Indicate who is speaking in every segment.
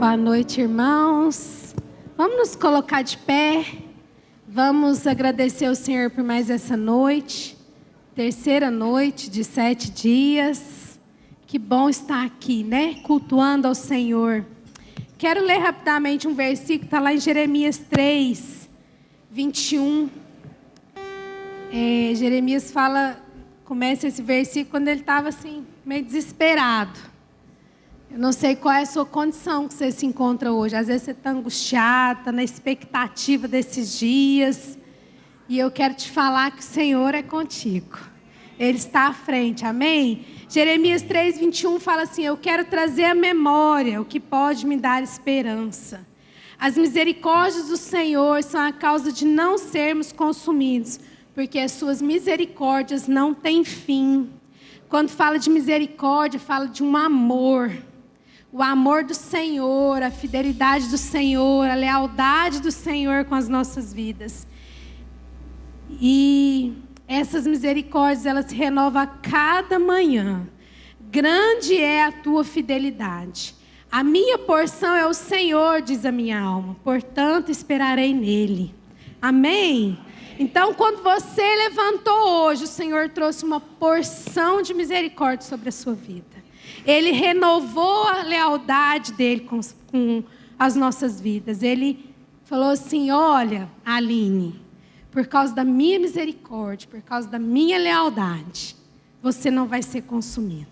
Speaker 1: Boa noite, irmãos. Vamos nos colocar de pé. Vamos agradecer ao Senhor por mais essa noite. Terceira noite de 7 dias. Que bom estar aqui, né? Cultuando ao Senhor. Quero ler rapidamente um versículo, está lá em Jeremias 3, 21. Jeremias começa esse versículo quando ele estava assim, meio desesperado. Eu não sei qual é a sua condição que você se encontra hoje. Às vezes você está angustiado, está na expectativa desses dias. E eu quero te falar que o Senhor é contigo. Ele está à frente, amém? Jeremias 3, 21 fala assim: eu quero trazer à memória o que pode me dar esperança. As misericórdias do Senhor são a causa de não sermos consumidos, porque as suas misericórdias não têm fim. Quando fala de misericórdia, fala de um amor. O amor do Senhor, a fidelidade do Senhor, a lealdade do Senhor com as nossas vidas. E essas misericórdias, elas se renovam a cada manhã. Grande é a tua fidelidade. A minha porção é o Senhor, diz a minha alma. Portanto, esperarei nele. Amém? Então, quando você levantou hoje, o Senhor trouxe uma porção de misericórdia sobre a sua vida. Ele renovou a lealdade dele com as nossas vidas. Ele falou assim: olha, Aline, por causa da minha misericórdia, por causa da minha lealdade, você não vai ser consumido.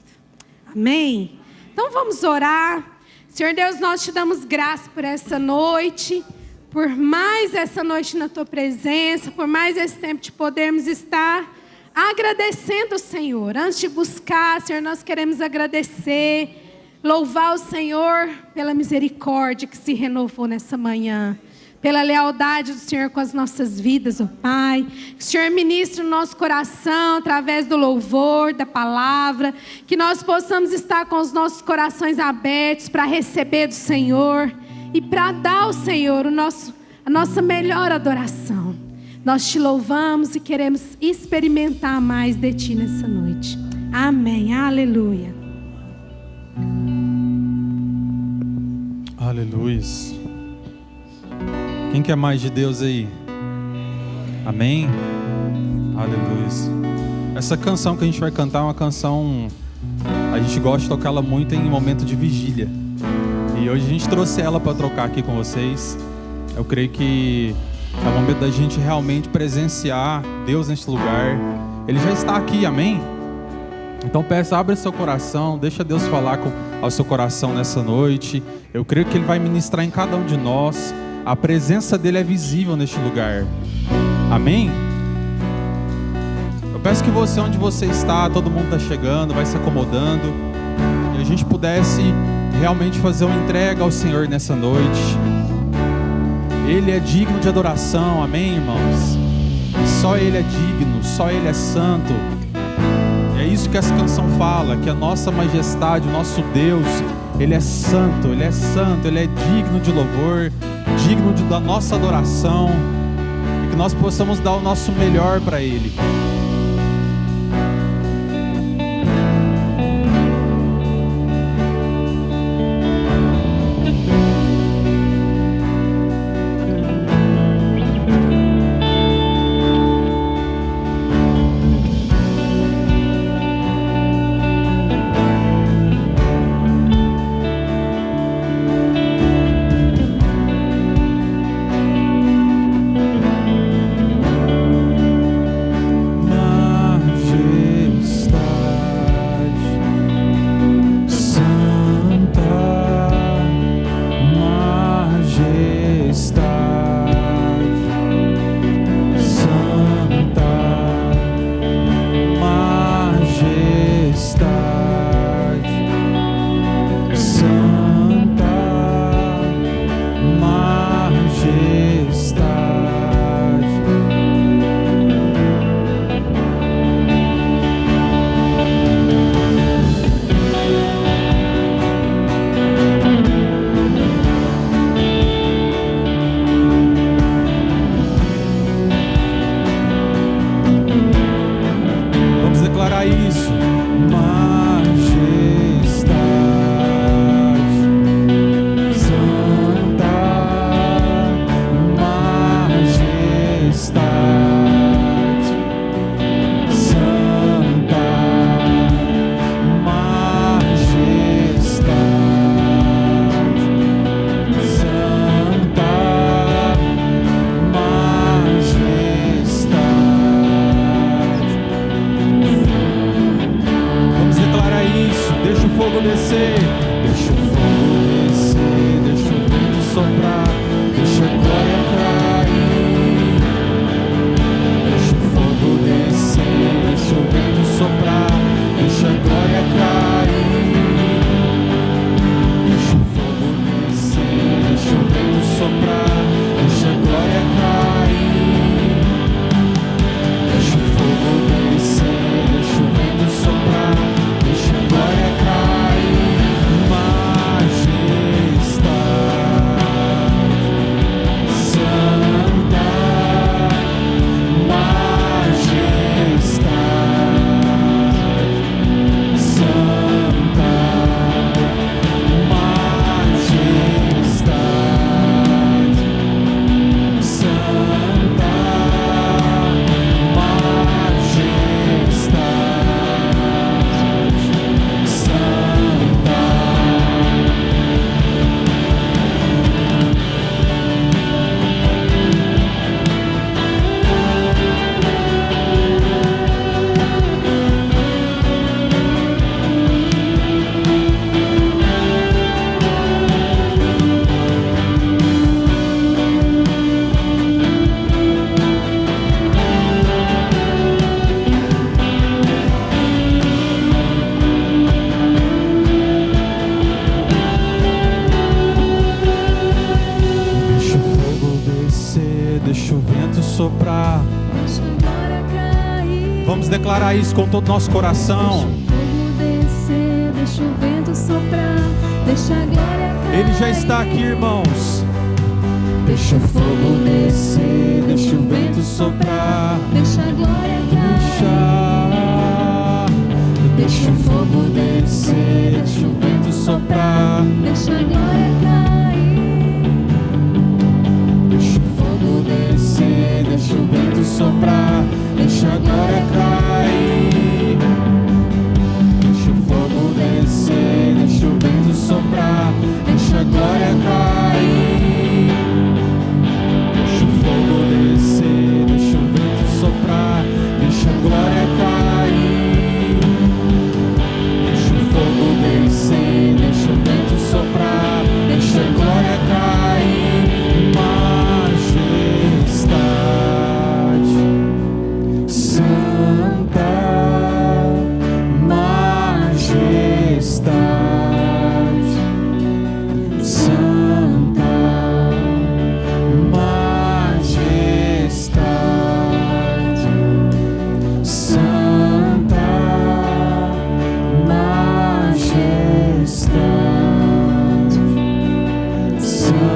Speaker 1: Amém? Então vamos orar. Senhor Deus, nós te damos graça por essa noite, por mais essa noite na tua presença, por mais esse tempo de podermos estar agradecendo o Senhor. Antes de buscar, Senhor, nós queremos agradecer, louvar o Senhor pela misericórdia que se renovou nessa manhã, pela lealdade do Senhor com as nossas vidas, ó Pai. Que o Senhor ministre no nosso coração através do louvor, da palavra, que nós possamos estar com os nossos corações abertos para receber do Senhor e para dar ao Senhor a nossa melhor adoração. Nós te louvamos e queremos experimentar mais de Ti nessa noite. Amém. Aleluia.
Speaker 2: Aleluia. Quem quer mais de Deus aí? Amém? Aleluia. Essa canção que a gente vai cantar é uma canção, a gente gosta de tocá-la muito em momento de vigília. E hoje a gente trouxe ela para trocar aqui com vocês. Eu creio que é o momento da gente realmente presenciar Deus neste lugar. Ele já está aqui, amém? Então peça, abre seu coração, deixa Deus falar ao seu coração nessa noite. Eu creio que Ele vai ministrar em cada um de nós. A presença dEle é visível neste lugar, amém? Eu peço que você, onde você está, todo mundo está chegando, vai se acomodando, e a gente pudesse realmente fazer uma entrega ao Senhor nessa noite. Ele é digno de adoração, amém, irmãos? Só Ele é digno, só Ele é santo. E é isso que essa canção fala, que a nossa majestade, o nosso Deus, Ele é santo, Ele é santo, Ele é digno de louvor, digno da nossa adoração, e que nós possamos dar o nosso melhor para Ele. Vamos declarar isso com todo o nosso coração.
Speaker 3: Deixa o vento soprar, deixa a glória cair.
Speaker 2: Ele já está aqui, irmãos.
Speaker 3: Deixa o fogo descer, deixa o vento soprar, deixa a glória cair. Deixa o fogo descer, deixa o vento soprar, deixa a glória cair. Deixa o fogo descer, deixa o vento soprar, deixa a glória cair. Deixa o fogo descer, deixa o vento soprar, deixa a glória cair. Deixa o fogo descer, deixa o vento soprar, deixa a glória cair. Deixa o fogo descer, deixa o vento soprar, deixa a glória cair. Majestade, Santa Majestade, Santa Majestade, Santa Majestade, Santa.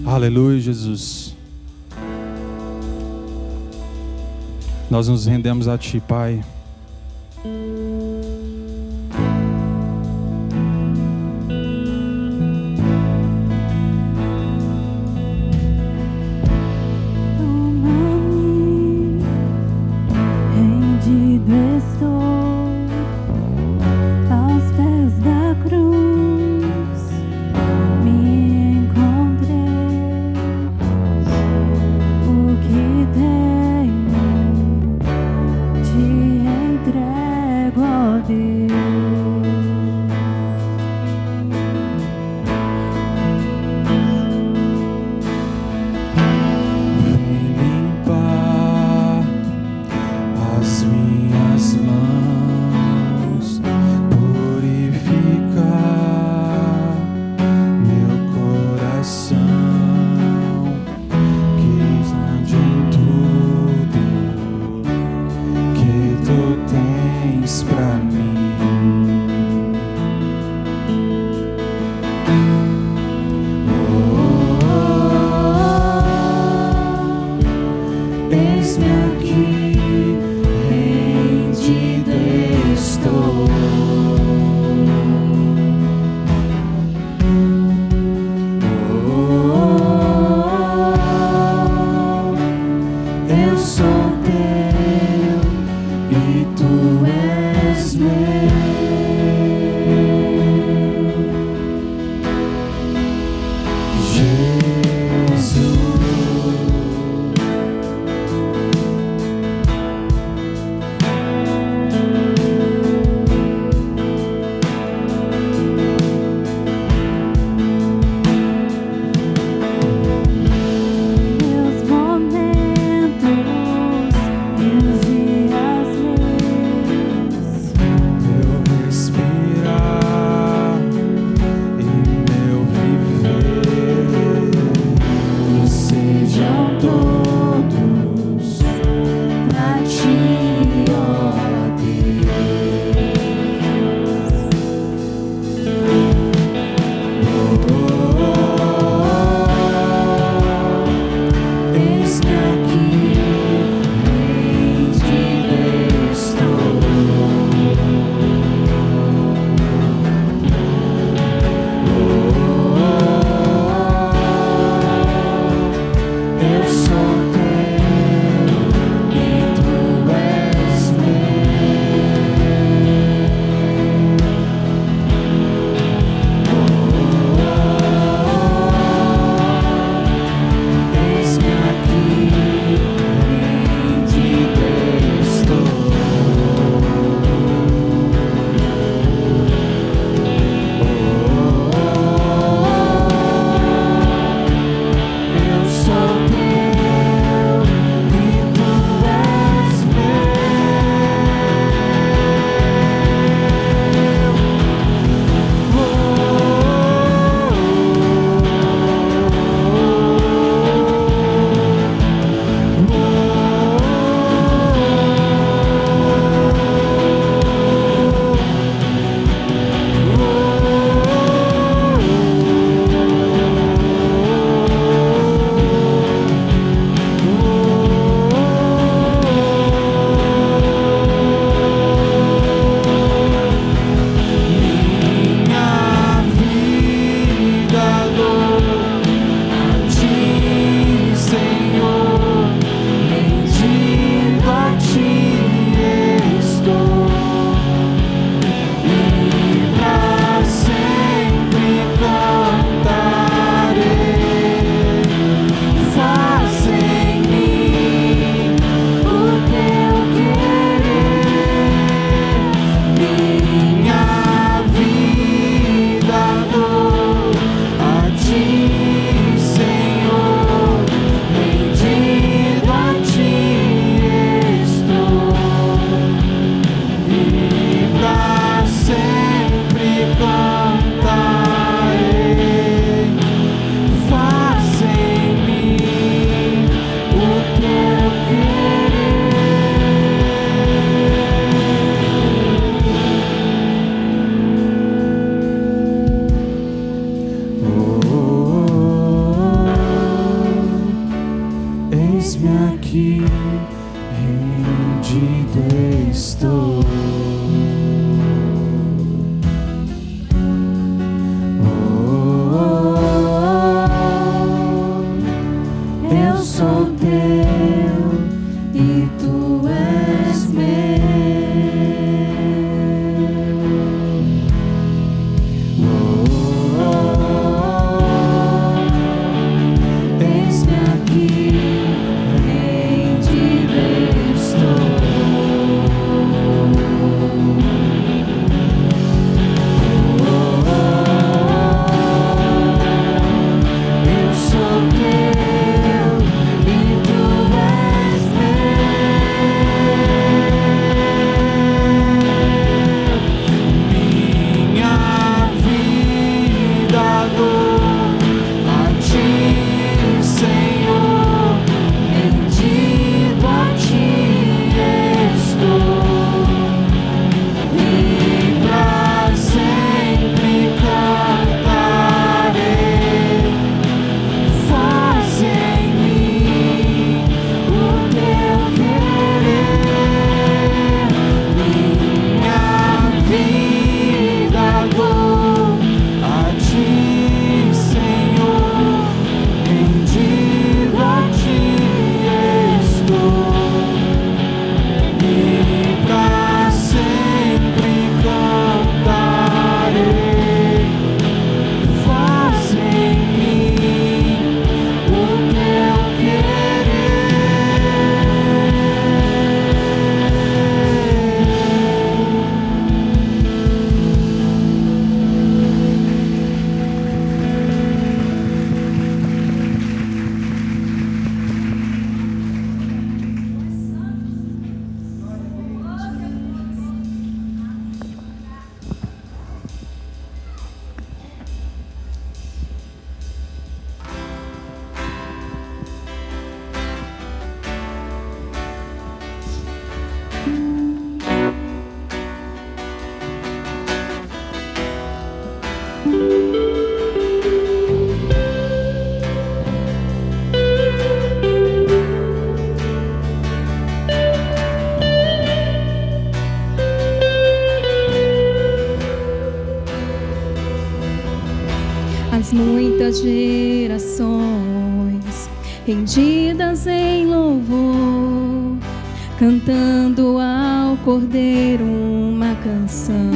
Speaker 2: Aleluia, Jesus. Nós nos rendemos a Ti, Pai.
Speaker 3: Toma-me, rendido estou aos pés da cruz. Me encontrei, o que tenho te entrego, ó Deus.
Speaker 2: Vem limpar as minhas mãos, purificar meu coração, que grande em tudo que Tu tens pra mim.
Speaker 3: estou. Eu sou teu e tu és meu. Eis-me aqui, rendido estou. Eu sou teu e tu és meu. Minha vida dou a ti, Senhor, rendido a ti estou, e pra sempre cantarei. Faz em mim o teu querer. Minha vida dou a ti, Senhor, rendido a ti estou, e pra sempre cantarei. Faz em mim o teu querer. As muitas gerações rendidas em louvor, cantando ao Cordeiro uma canção.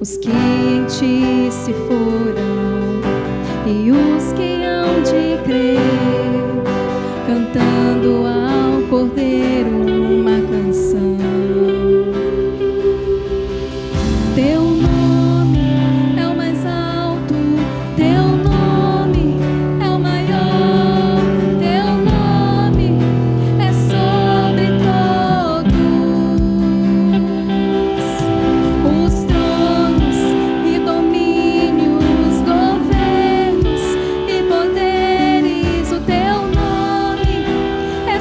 Speaker 3: Os que em ti se foram e os que hão de crer, cantando ao Cordeiro uma canção. Teu nome é o mais alto, teu nome é o maior, teu nome é sobre todos. Os tronos e domínios, governos e poderes, o teu nome é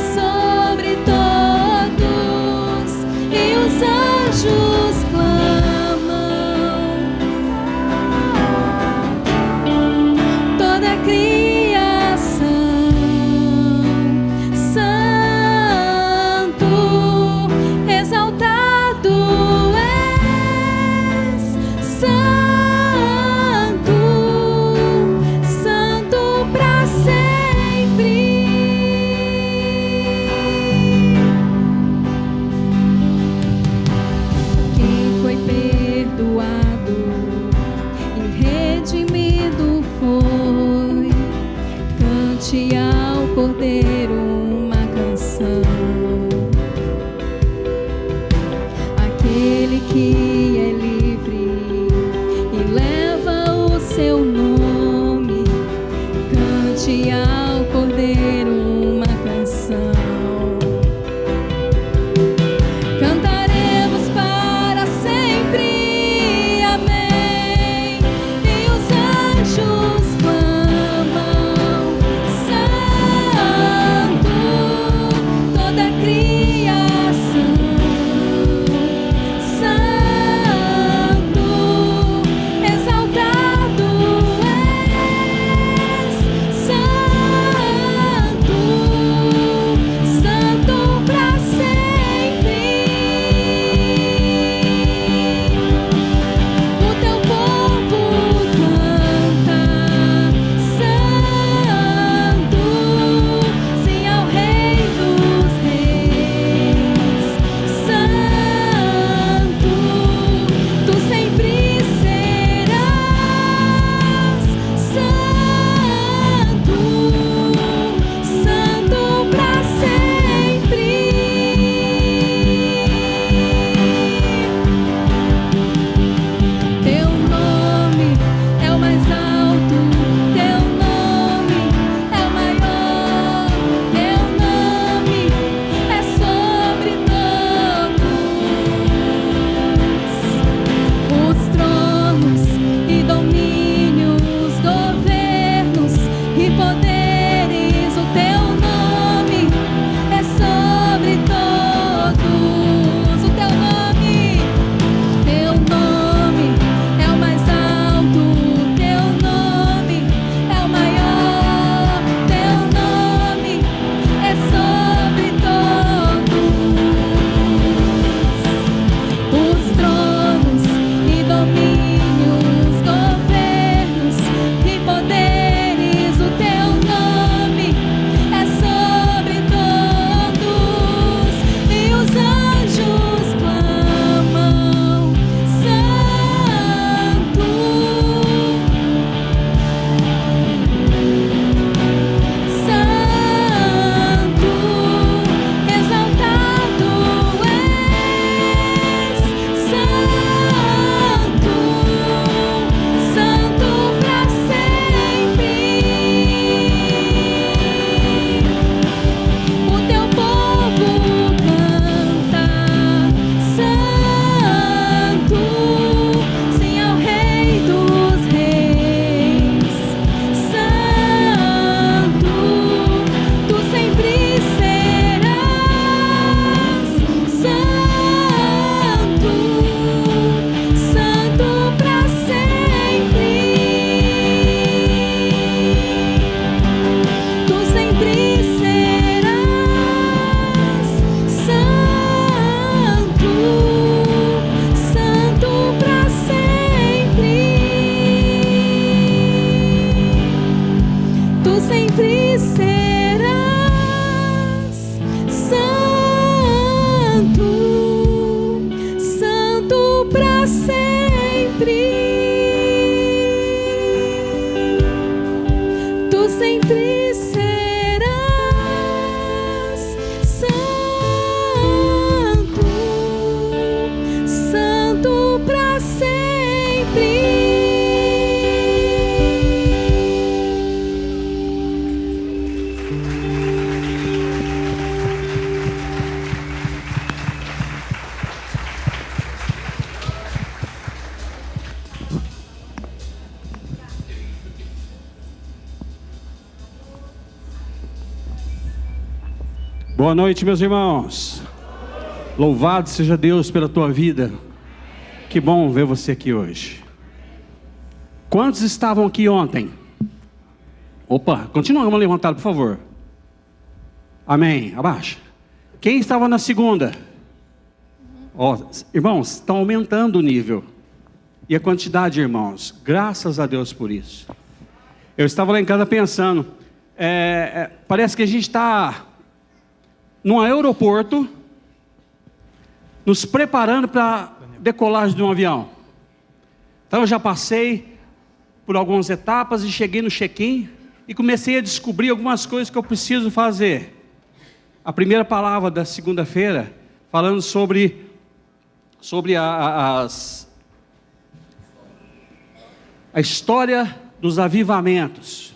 Speaker 4: Boa noite, meus irmãos. Louvado seja Deus pela tua vida. Que bom ver você aqui hoje. Quantos estavam aqui ontem? Opa, continua a mão levantada, por favor. Amém. Abaixa. Quem estava na segunda? Ó, irmãos, estão aumentando o nível e a quantidade, irmãos. Graças a Deus por isso. Eu estava lá em casa pensando, parece que a gente está num aeroporto, nos preparando para decolagem de um avião. Então eu já passei por algumas etapas e cheguei no check-in e comecei a descobrir algumas coisas que eu preciso fazer. A primeira palavra da segunda-feira, falando sobre a história dos avivamentos.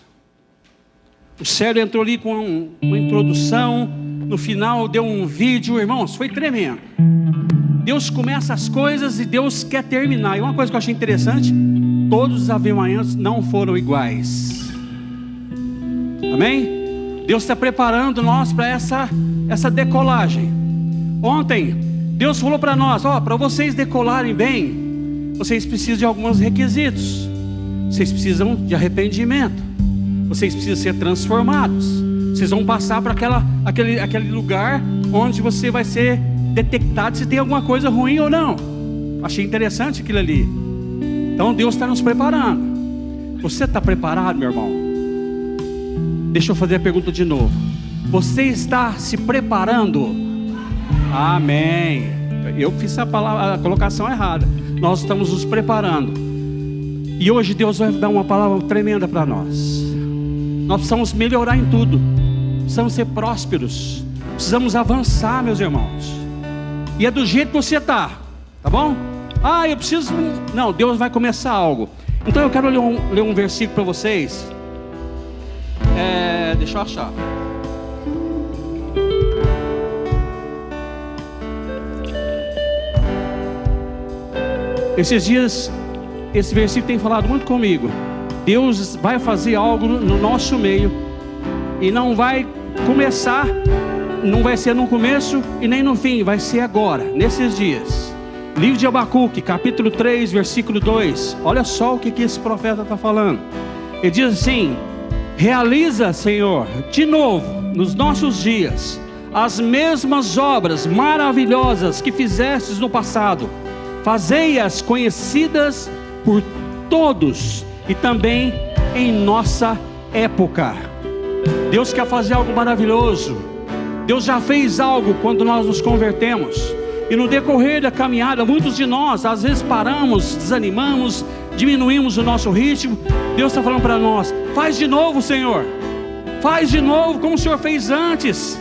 Speaker 4: O Sérgio entrou ali com uma introdução, no final deu um vídeo, irmãos, foi tremendo. Deus começa as coisas e Deus quer terminar. E uma coisa que eu achei interessante, todos os avivamentos não foram iguais. Amém? Deus está preparando nós para essa decolagem. Ontem, Deus falou para nós, para vocês decolarem bem, vocês precisam de alguns requisitos. Vocês precisam de arrependimento. Vocês precisam ser transformados. Vocês vão passar para aquele lugar onde você vai ser detectado se tem alguma coisa ruim ou não. Achei interessante aquilo ali. Então Deus está nos preparando. Você está preparado, meu irmão? Deixa eu fazer a pergunta de novo. Você está se preparando? Amém. Eu fiz a colocação errada. Nós estamos nos preparando. E hoje Deus vai dar uma palavra tremenda para nós. Nós precisamos melhorar em tudo. Precisamos ser prósperos. Precisamos avançar, meus irmãos. E é do jeito que você está, tá bom? Eu preciso... Não, Deus vai começar algo. Então eu quero ler um versículo para vocês. Deixa eu achar. Esses dias, esse versículo tem falado muito comigo. Deus vai fazer algo no nosso meio. E não vai começar, não vai ser no começo e nem no fim, vai ser agora, nesses dias. Livro de Abacuque, capítulo 3, versículo 2. Olha só o que esse profeta está falando. Ele diz assim: realiza, Senhor, de novo, nos nossos dias, as mesmas obras maravilhosas que fizestes no passado. Fazei-as conhecidas por todos e também em nossa época. Deus quer fazer algo maravilhoso. Deus já fez algo quando nós nos convertemos. E no decorrer da caminhada, muitos de nós às vezes paramos, desanimamos, diminuímos o nosso ritmo. Deus está falando para nós: faz de novo, Senhor. Faz de novo como o Senhor fez antes.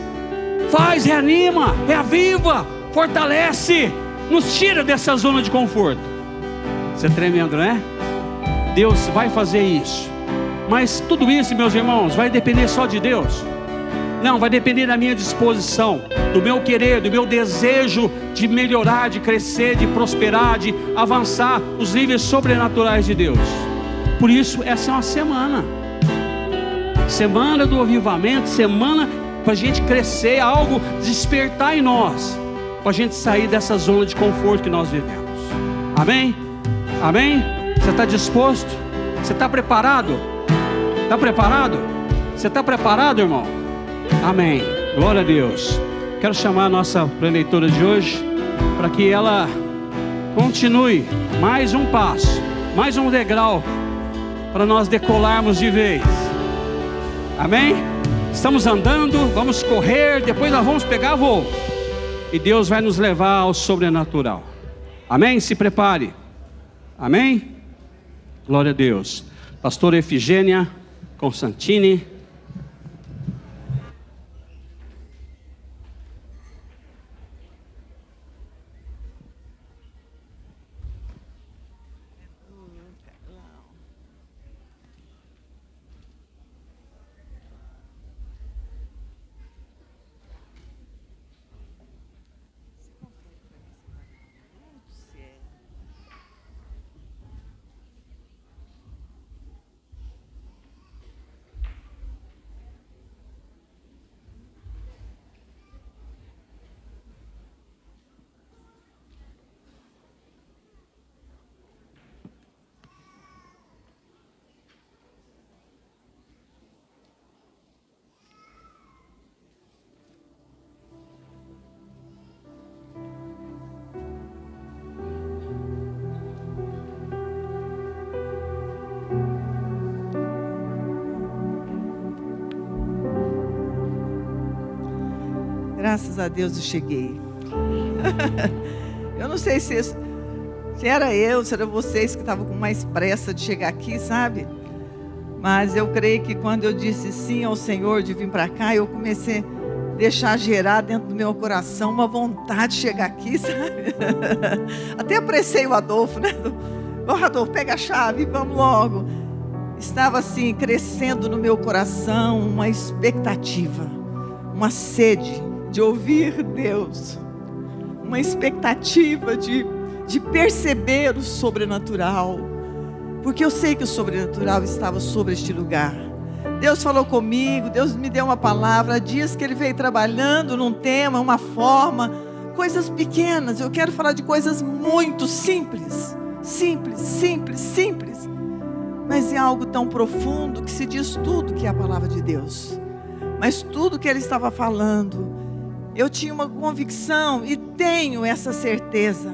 Speaker 4: Faz, reanima, reaviva, fortalece, nos tira dessa zona de conforto. Isso é tremendo, né? Deus vai fazer isso. Mas tudo isso, meus irmãos, vai depender só de Deus? Não, vai depender da minha disposição, do meu querer, do meu desejo de melhorar, de crescer, de prosperar, de avançar os níveis sobrenaturais de Deus. Por isso, essa é uma semana do avivamento, semana para a gente crescer, algo despertar em nós, para a gente sair dessa zona de conforto que nós vivemos. Amém? Amém? Você está disposto? Você está preparado? Está preparado? Você está preparado, irmão? Amém. Glória a Deus. Quero chamar a nossa preleitora de hoje para que ela continue mais um passo, mais um degrau para nós decolarmos de vez. Amém? Estamos andando, vamos correr, depois nós vamos pegar voo. E Deus vai nos levar ao sobrenatural. Amém? Se prepare. Amém? Glória a Deus. Pastora Efigênia Constantini.
Speaker 5: Graças a Deus eu cheguei. Eu não sei se era eu, se era vocês que estavam com mais pressa de chegar aqui, sabe? Mas eu creio que quando eu disse sim ao Senhor de vir para cá, eu comecei a deixar gerar dentro do meu coração uma vontade de chegar aqui, sabe? Até apressei o Adolfo, né? Adolfo, pega a chave, vamos logo. Estava assim, crescendo no meu coração uma expectativa, uma sede de ouvir Deus, uma expectativa de perceber o sobrenatural, porque eu sei que o sobrenatural estava sobre este lugar. Deus falou comigo, Deus me deu uma palavra, há dias que Ele veio trabalhando num tema, uma forma, coisas pequenas. Eu quero falar de coisas muito simples, mas é algo tão profundo que se diz tudo que é a palavra de Deus. Mas tudo que Ele estava falando, eu tinha uma convicção e tenho essa certeza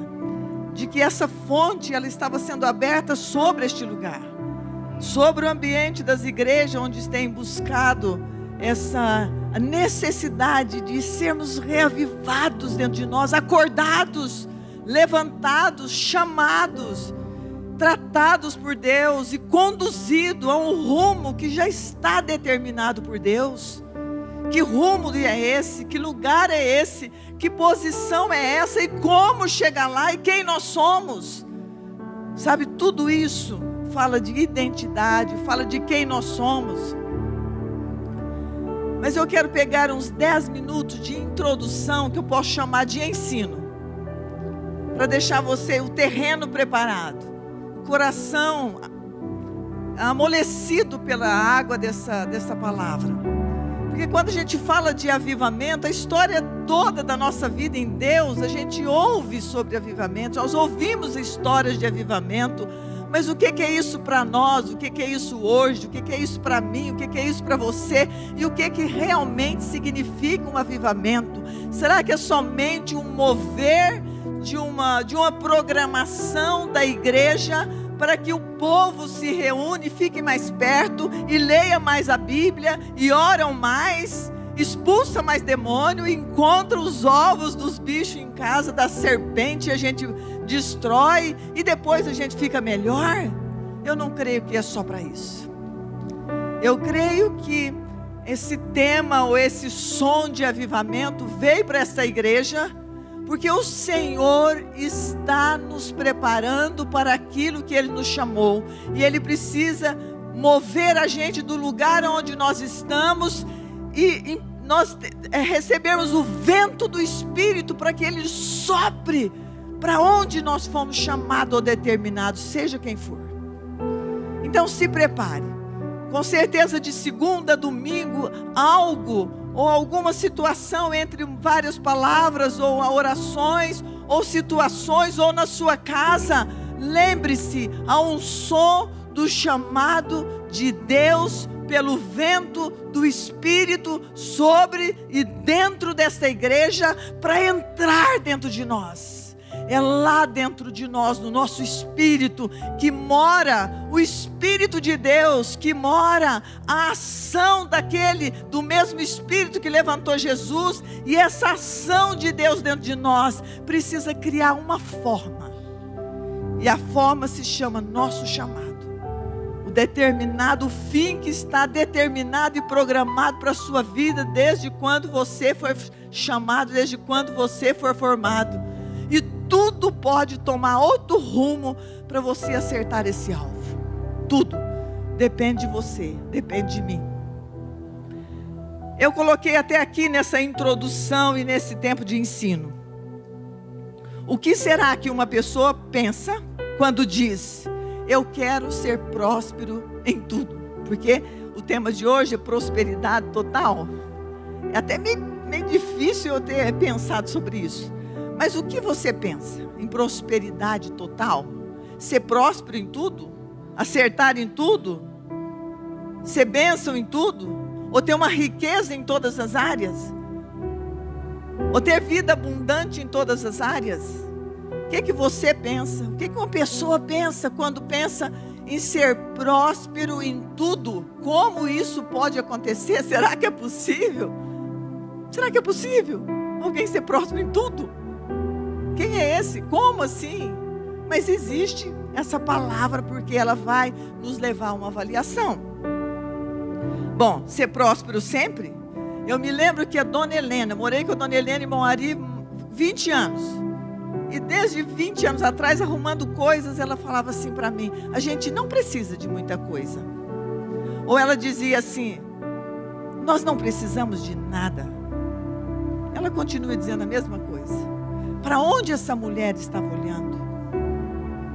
Speaker 5: de que essa fonte, ela estava sendo aberta sobre este lugar, sobre o ambiente das igrejas, onde tem buscado essa necessidade de sermos reavivados dentro de nós, acordados, levantados, chamados, tratados por Deus e conduzidos a um rumo que já está determinado por Deus. Que rumo é esse? Que lugar é esse? Que posição é essa? E como chegar lá? E quem nós somos? Sabe, tudo isso fala de identidade, fala de quem nós somos. Mas eu quero pegar uns 10 minutos de introdução, que eu posso chamar de ensino, para deixar você o terreno preparado, o coração amolecido pela água dessa palavra. Porque quando a gente fala de avivamento, a história toda da nossa vida em Deus, a gente ouve sobre avivamento, nós ouvimos histórias de avivamento, mas o que é isso para nós? O que é isso hoje? O que é isso para mim? O que é isso para você? E o que realmente significa um avivamento? Será que é somente um mover de uma programação da igreja para que o povo se reúne, fique mais perto e leia mais a Bíblia e oram mais, expulsa mais demônio, encontra os ovos dos bichos em casa, da serpente, a gente destrói e depois a gente fica melhor? Eu não creio que é só para isso. Eu creio que esse tema ou esse som de avivamento veio para essa igreja porque o Senhor está nos preparando para aquilo que Ele nos chamou. E Ele precisa mover a gente do lugar onde nós estamos e nós recebermos o vento do Espírito para que Ele sopre para onde nós fomos chamados ou determinados, seja quem for. Então se prepare. Com certeza de segunda a domingo, algo ou alguma situação entre várias palavras, ou orações, ou situações, ou na sua casa, lembre-se, há um som do chamado de Deus, pelo vento do Espírito, sobre e dentro desta igreja, para entrar dentro de nós. É lá dentro de nós, no nosso espírito, que mora o Espírito de Deus, que mora a ação do mesmo Espírito que levantou Jesus. E essa ação de Deus dentro de nós precisa criar uma forma. E a forma se chama nosso chamado. O determinado fim que está determinado e programado para a sua vida, desde quando você foi chamado, desde quando você foi formado. E tudo pode tomar outro rumo para você acertar esse alvo. Tudo depende de você, depende de mim. Eu coloquei até aqui nessa introdução e nesse tempo de ensino. O que será que uma pessoa pensa quando diz: eu quero ser próspero em tudo? Porque o tema de hoje é prosperidade total. É até meio difícil eu ter pensado sobre isso. Mas o que você pensa? Em prosperidade total? Ser próspero em tudo? Acertar em tudo? Ser bênção em tudo? Ou ter uma riqueza em todas as áreas? Ou ter vida abundante em todas as áreas? O que você pensa? O que uma pessoa pensa quando pensa em ser próspero em tudo? Como isso pode acontecer? Será que é possível? Será que é possível? alguém ser próspero em tudo? Quem é esse? Como assim? Mas existe essa palavra porque ela vai nos levar a uma avaliação. Bom, ser próspero sempre. Eu me lembro que a Dona Helena, morei com a Dona Helena em Moari 20 anos. E desde 20 anos atrás, arrumando coisas, ela falava assim para mim: a gente não precisa de muita coisa. Ou ela dizia assim: nós não precisamos de nada. Ela continua dizendo a mesma coisa. Para onde essa mulher estava olhando?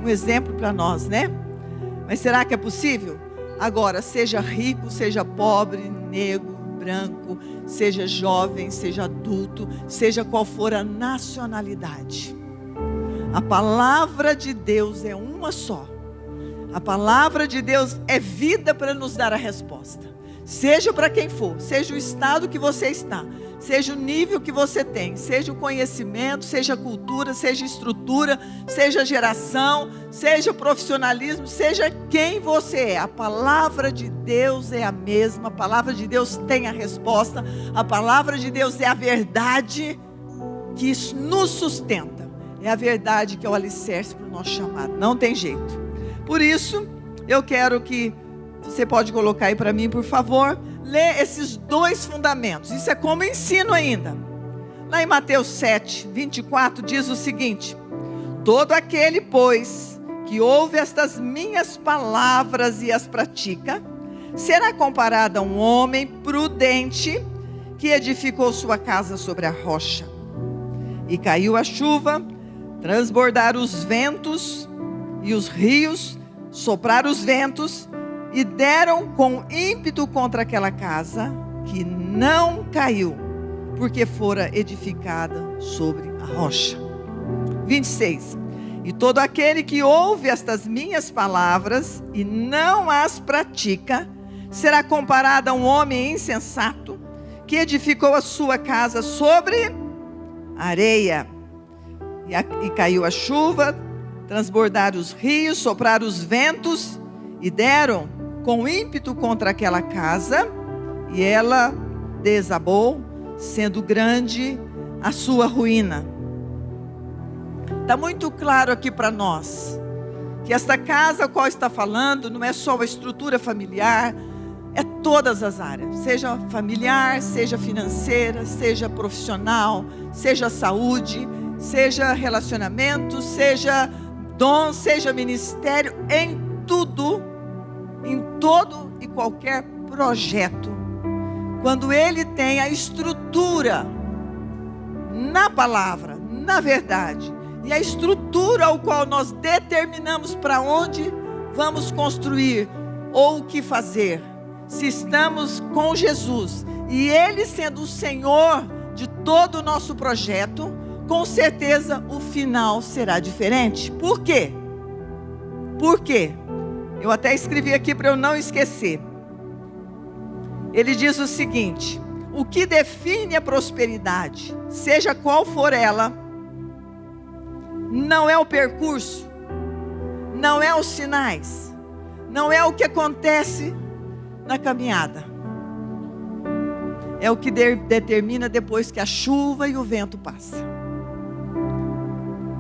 Speaker 5: Um exemplo para nós, né? Mas será que é possível? Agora, seja rico, seja pobre, negro, branco, seja jovem, seja adulto, seja qual for a nacionalidade. A palavra de Deus é uma só. A palavra de Deus é vida para nos dar a resposta. Seja para quem for, seja o estado que você está, seja o nível que você tem, seja o conhecimento, seja a cultura, seja a estrutura, seja a geração, seja o profissionalismo, seja quem você é. A palavra de Deus é a mesma, a palavra de Deus tem a resposta, a palavra de Deus é a verdade que nos sustenta. É a verdade que é o alicerce para o nosso chamado. Não tem jeito. Por isso, eu quero que você pode colocar aí para mim, por favor. Lê esses dois fundamentos. Isso é como ensino ainda. Lá em Mateus 7, 24, diz o seguinte: todo aquele, pois, que ouve estas minhas palavras e as pratica, será comparado a um homem prudente que edificou sua casa sobre a rocha. E caiu a chuva, transbordaram os ventos e os rios, sopraram os ventos e deram com ímpeto contra aquela casa, que não caiu, porque fora edificada sobre a rocha. 26. E todo aquele que ouve estas minhas palavras e não as pratica, será comparado a um homem insensato, que edificou a sua casa sobre areia. E caiu a chuva, transbordaram os rios, sopraram os ventos e deram com ímpeto contra aquela casa, e ela desabou, sendo grande a sua ruína. Está muito claro aqui para nós que esta casa a qual está falando não é só a estrutura familiar, é todas as áreas, seja familiar, seja financeira, seja profissional, seja saúde, seja relacionamento, seja dom, seja ministério, em tudo, em todo e qualquer projeto. Quando ele tem a estrutura na palavra, na verdade, e a estrutura ao qual nós determinamos para onde vamos construir ou o que fazer, se estamos com Jesus e ele sendo o Senhor de todo o nosso projeto, com certeza o final será diferente. Por quê? Por quê? Eu até escrevi aqui para eu não esquecer. Ele diz o seguinte: o que define a prosperidade, seja qual for ela, não é o percurso, não é os sinais, não é o que acontece na caminhada. É o que determina depois que a chuva e o vento passam.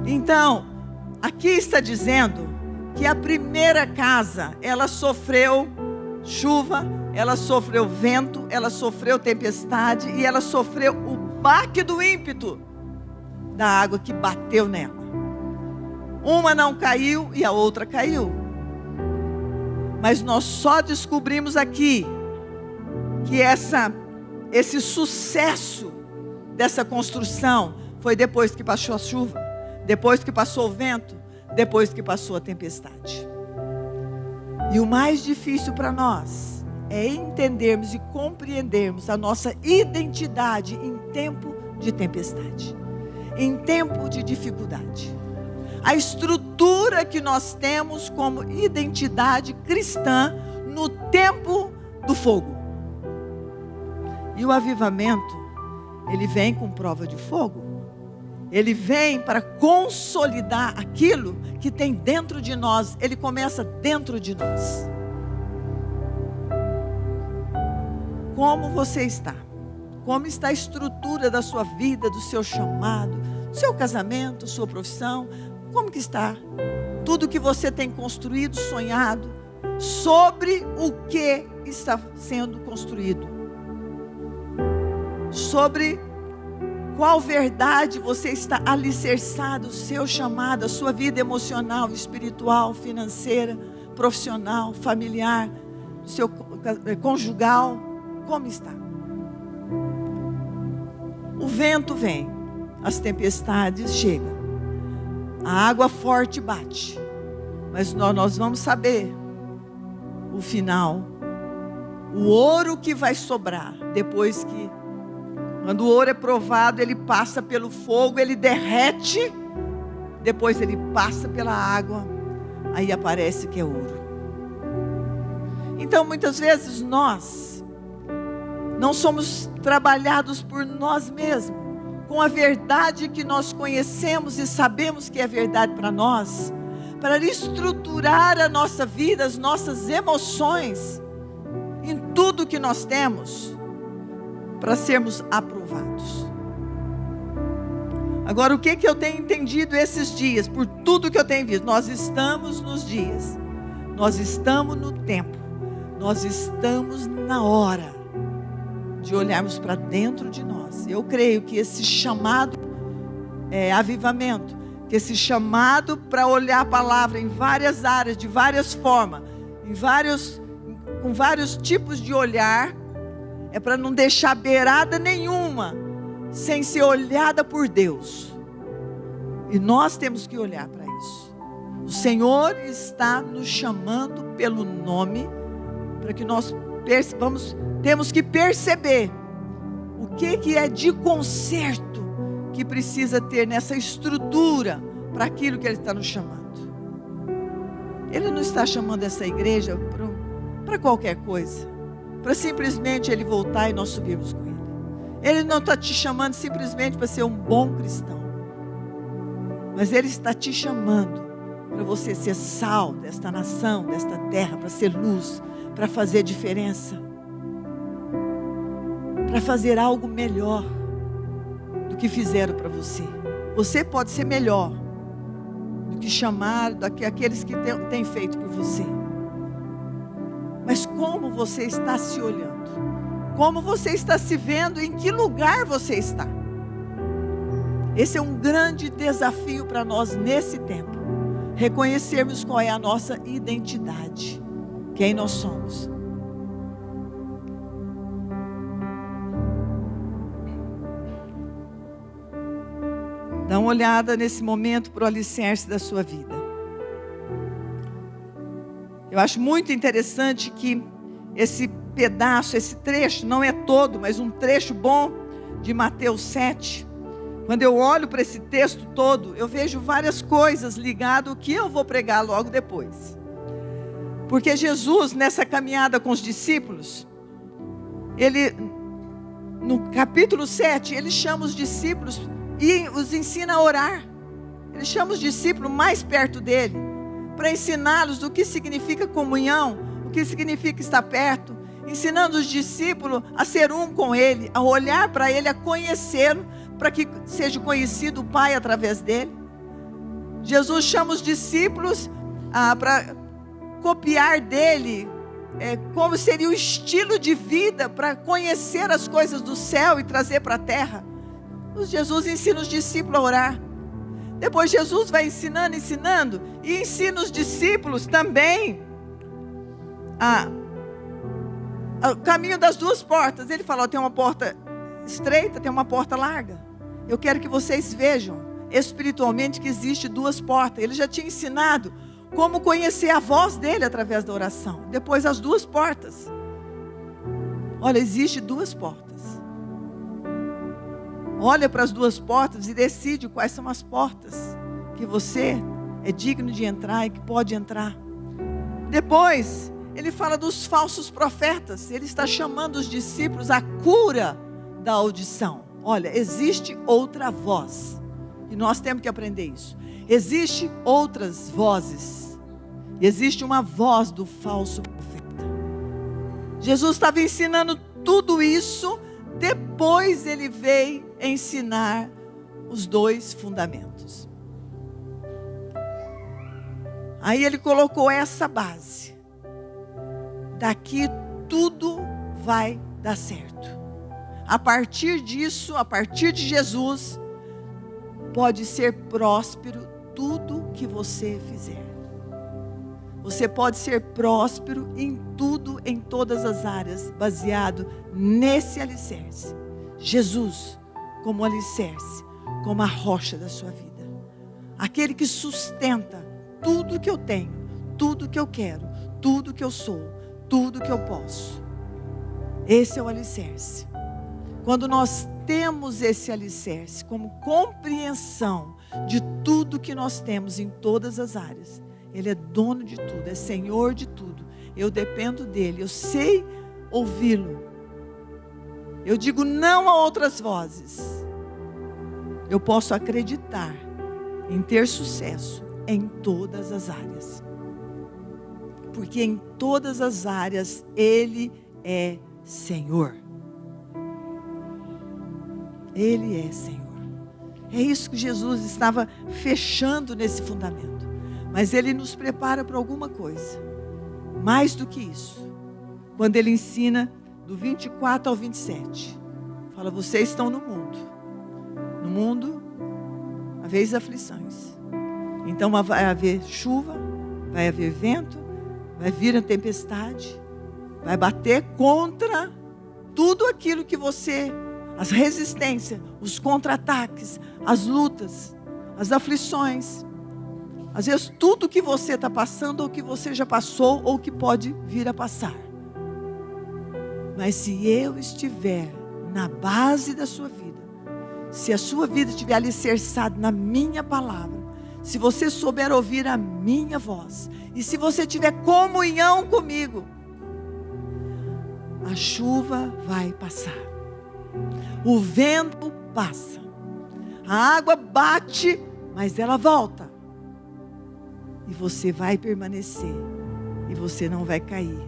Speaker 5: Então, aqui está dizendo que a primeira casa, ela sofreu chuva, ela sofreu vento, ela sofreu tempestade e ela sofreu o baque do ímpeto da água que bateu nela. Uma não caiu e a outra caiu. Mas nós só descobrimos aqui que esse sucesso dessa construção foi depois que passou a chuva, depois que passou o vento, depois que passou a tempestade. E o mais difícil para nós é entendermos e compreendermos a nossa identidade em tempo de tempestade, em tempo de dificuldade. A estrutura que nós temos como identidade cristã no tempo do fogo. E o avivamento, ele vem com prova de fogo. Ele vem para consolidar aquilo que tem dentro de nós. Ele começa dentro de nós. Como você está? Como está a estrutura da sua vida, do seu chamado, do seu casamento, sua profissão? Como que está? Tudo que você tem construído, sonhado, sobre o que está sendo construído. Sobre qual verdade você está alicerçado, o seu chamado, a sua vida emocional, espiritual, financeira, profissional, familiar, seu conjugal, como está? O vento vem, as tempestades chegam, a água forte bate, mas nós vamos saber o final, o ouro que vai sobrar, depois que, quando o ouro é provado, ele passa pelo fogo, ele derrete, depois ele passa pela água, aí aparece que é ouro. Então muitas vezes nós não somos trabalhados por nós mesmos, com a verdade que nós conhecemos e sabemos que é verdade para nós, para estruturar a nossa vida, as nossas emoções, em tudo que nós temos, para sermos aprovados. Agora, o que eu tenho entendido esses dias, por tudo que eu tenho visto? Nós estamos nos dias, nós estamos no tempo, nós estamos na hora de olharmos para dentro de nós. Eu creio que esse chamado avivamento, que esse chamado para olhar a palavra em várias áreas, de várias formas, com vários tipos de olhar, é para não deixar beirada nenhuma sem ser olhada por Deus. E nós temos que olhar para isso. O Senhor está nos chamando pelo nome, para que nós temos que perceber o que é de conserto que precisa ter nessa estrutura para aquilo que Ele está nos chamando. Ele não está chamando essa igreja para qualquer coisa, para simplesmente Ele voltar e nós subirmos com Ele. Ele não está te chamando simplesmente para ser um bom cristão, mas Ele está te chamando para você ser sal desta nação, desta terra, para ser luz, para fazer diferença, para fazer algo melhor do que fizeram para você. Você pode ser melhor do que chamar aqueles que têm feito por você. Mas como você está se olhando? Como você está se vendo? Em que lugar você está? Esse é um grande desafio para nós nesse tempo. Reconhecermos qual é a nossa identidade, quem nós somos. Dá uma olhada nesse momento para o alicerce da sua vida. Eu acho muito interessante que esse pedaço, esse trecho, não é todo, mas um trecho bom de Mateus 7. Quando eu olho para esse texto todo, eu vejo várias coisas ligadas ao que eu vou pregar logo depois. Porque Jesus, nessa caminhada com os discípulos, ele, no capítulo 7, ele chama os discípulos e os ensina a orar. Ele chama os discípulos mais perto dele, para ensiná-los o que significa comunhão, o que significa estar perto, ensinando os discípulos a ser um com Ele, a olhar para Ele, a conhecê-lo, para que seja conhecido o Pai através dele. Jesus chama os discípulos para copiar dele, como seria o estilo de vida, para conhecer as coisas do céu e trazer para a terra. Jesus ensina os discípulos a orar. Depois Jesus vai ensinando, e ensina os discípulos também o caminho das duas portas. Ele fala, tem uma porta estreita, tem uma porta larga. Eu quero que vocês vejam espiritualmente que existe duas portas. Ele já tinha ensinado como conhecer a voz dele através da oração. Depois as duas portas. Olha, existe duas portas. Olha para as duas portas e decide quais são as portas que você é digno de entrar e que pode entrar. Depois, ele fala dos falsos profetas. Ele está chamando os discípulos à cura da audição. Olha, existe outra voz. E nós temos que aprender isso. Existe outras vozes. Existe uma voz do falso profeta. Jesus estava ensinando tudo isso depois ele veio ensinar os 2 fundamentos. Aí ele colocou essa base. Daqui tudo vai dar certo. A partir disso, a partir de Jesus, pode ser próspero tudo que você fizer. Você pode ser próspero em tudo, em todas as áreas, baseado nesse alicerce. Jesus como alicerce, como a rocha da sua vida. Aquele que sustenta tudo que eu tenho, tudo que eu quero, tudo que eu sou, tudo que eu posso. Esse é o alicerce. Quando nós temos esse alicerce como compreensão de tudo que nós temos em todas as áreas, Ele é dono de tudo, é Senhor de tudo. Eu dependo dEle, eu sei ouvi-lo. Eu digo não a outras vozes. Eu posso acreditar em ter sucesso em todas as áreas. Porque em todas as áreas Ele é Senhor. Ele é Senhor. É isso que Jesus estava fechando nesse fundamento. Mas Ele nos prepara para alguma coisa. Mais do que isso. Quando Ele ensina do 24 ao 27. Fala, vocês estão no mundo. No mundo, haveis aflições. Então vai haver chuva, vai haver vento, vai vir a tempestade, vai bater contra tudo aquilo que você, as resistências, os contra-ataques, as lutas, as aflições. Às vezes tudo que você está passando, ou que você já passou, ou que pode vir a passar. Mas se eu estiver na base da sua vida, se a sua vida estiver alicerçada na minha palavra, se você souber ouvir a minha voz, e se você tiver comunhão comigo, a chuva vai passar, o vento passa, a água bate, mas ela volta, e você vai permanecer, e você não vai cair,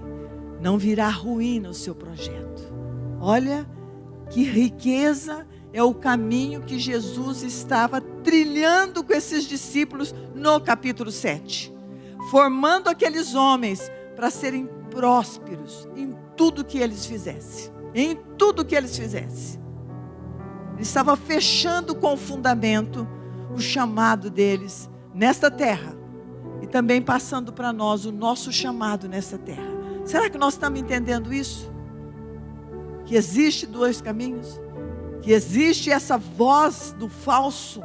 Speaker 5: não virá ruína o seu projeto. Olha que riqueza é o caminho que Jesus estava trilhando com esses discípulos no capítulo 7. Formando aqueles homens para serem prósperos em tudo que eles fizessem. Em tudo que eles fizessem. Ele estava fechando com o fundamento o chamado deles nesta terra. E também passando para nós o nosso chamado nessa terra. Será que nós estamos entendendo isso? Que existe 2 caminhos? Que existe essa voz do falso,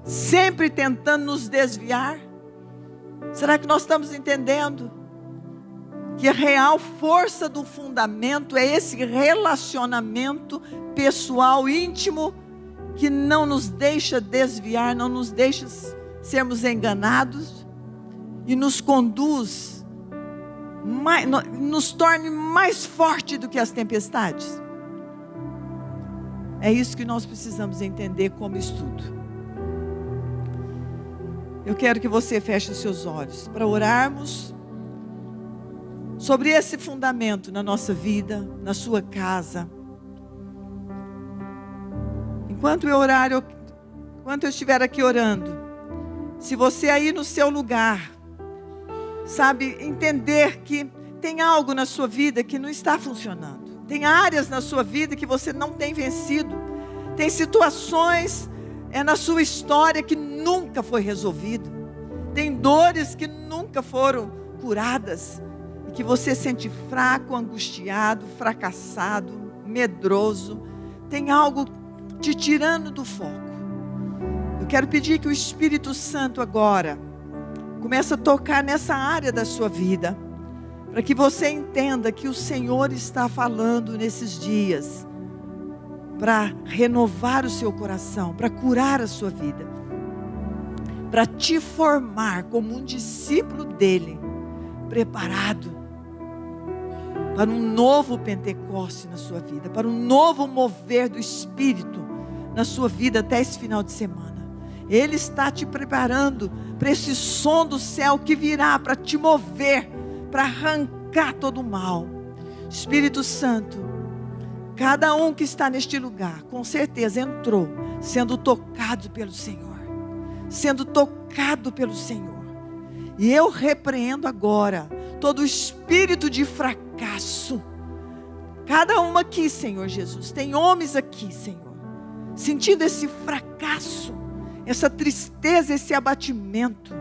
Speaker 5: sempre tentando nos desviar? Será que nós estamos entendendo? Que a real força do fundamento é esse relacionamento pessoal, íntimo, que não nos deixa desviar, não nos deixa sermos enganados e nos conduz, nos torne mais forte do que as tempestades. É isso que nós precisamos entender como estudo. Eu quero que você feche os seus olhos para orarmos sobre esse fundamento na nossa vida, na sua casa. Enquanto eu estiver aqui orando, se você aí no seu lugar, sabe, entender que tem algo na sua vida que não está funcionando. Tem áreas na sua vida que você não tem vencido. Tem situações na sua história que nunca foi resolvido. Tem dores que nunca foram curadas. E que você sente fraco, angustiado, fracassado, medroso. Tem algo te tirando do foco. Eu quero pedir que o Espírito Santo agora comece a tocar nessa área da sua vida. Para que você entenda que o Senhor está falando nesses dias. Para renovar o seu coração, para curar a sua vida. Para te formar como um discípulo dele. Preparado. Para um novo Pentecoste na sua vida. Para um novo mover do Espírito na sua vida até esse final de semana. Ele está te preparando para esse som do céu que virá para te mover, para arrancar todo o mal. Espírito Santo, Cada um que está neste lugar, com certeza entrou sendo tocado pelo Senhor. Sendo tocado pelo Senhor. E eu repreendo agora todo espírito de fracasso. Cada uma aqui, Senhor Jesus. Tem homens aqui, Senhor, sentindo esse fracasso, essa tristeza, esse abatimento.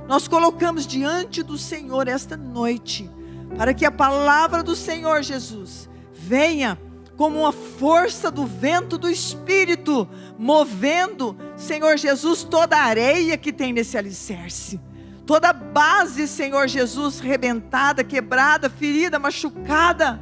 Speaker 5: Nós colocamos diante do Senhor esta noite, para que a palavra do Senhor Jesus venha como uma força do vento do Espírito, movendo, Senhor Jesus, toda a areia que tem nesse alicerce. Toda a base, Senhor Jesus, rebentada, quebrada, ferida, machucada.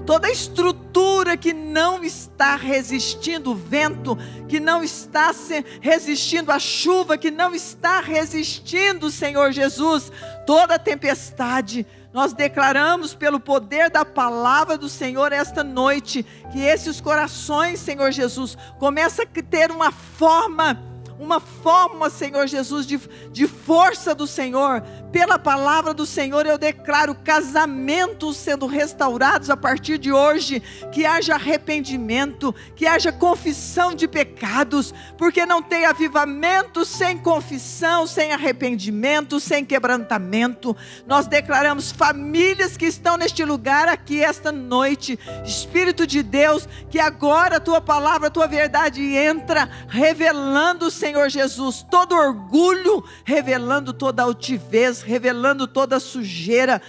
Speaker 5: Toda a estrutura que não está resistindo o vento, que não está resistindo a chuva, que não está resistindo, Senhor Jesus, toda a tempestade. Nós declaramos pelo poder da palavra do Senhor esta noite, que esses corações, Senhor Jesus, começam a ter uma forma, Senhor Jesus, de força do Senhor. Pela palavra do Senhor eu declaro casamentos sendo restaurados a partir de hoje. Que haja arrependimento, que haja confissão de pecados, porque não tem avivamento sem confissão, sem arrependimento, sem quebrantamento. Nós declaramos famílias que estão neste lugar aqui esta noite. Espírito de Deus, que agora a tua palavra, a tua verdade entra, revelando, Senhor Jesus, todo orgulho, revelando toda altivez, revelando toda sujeira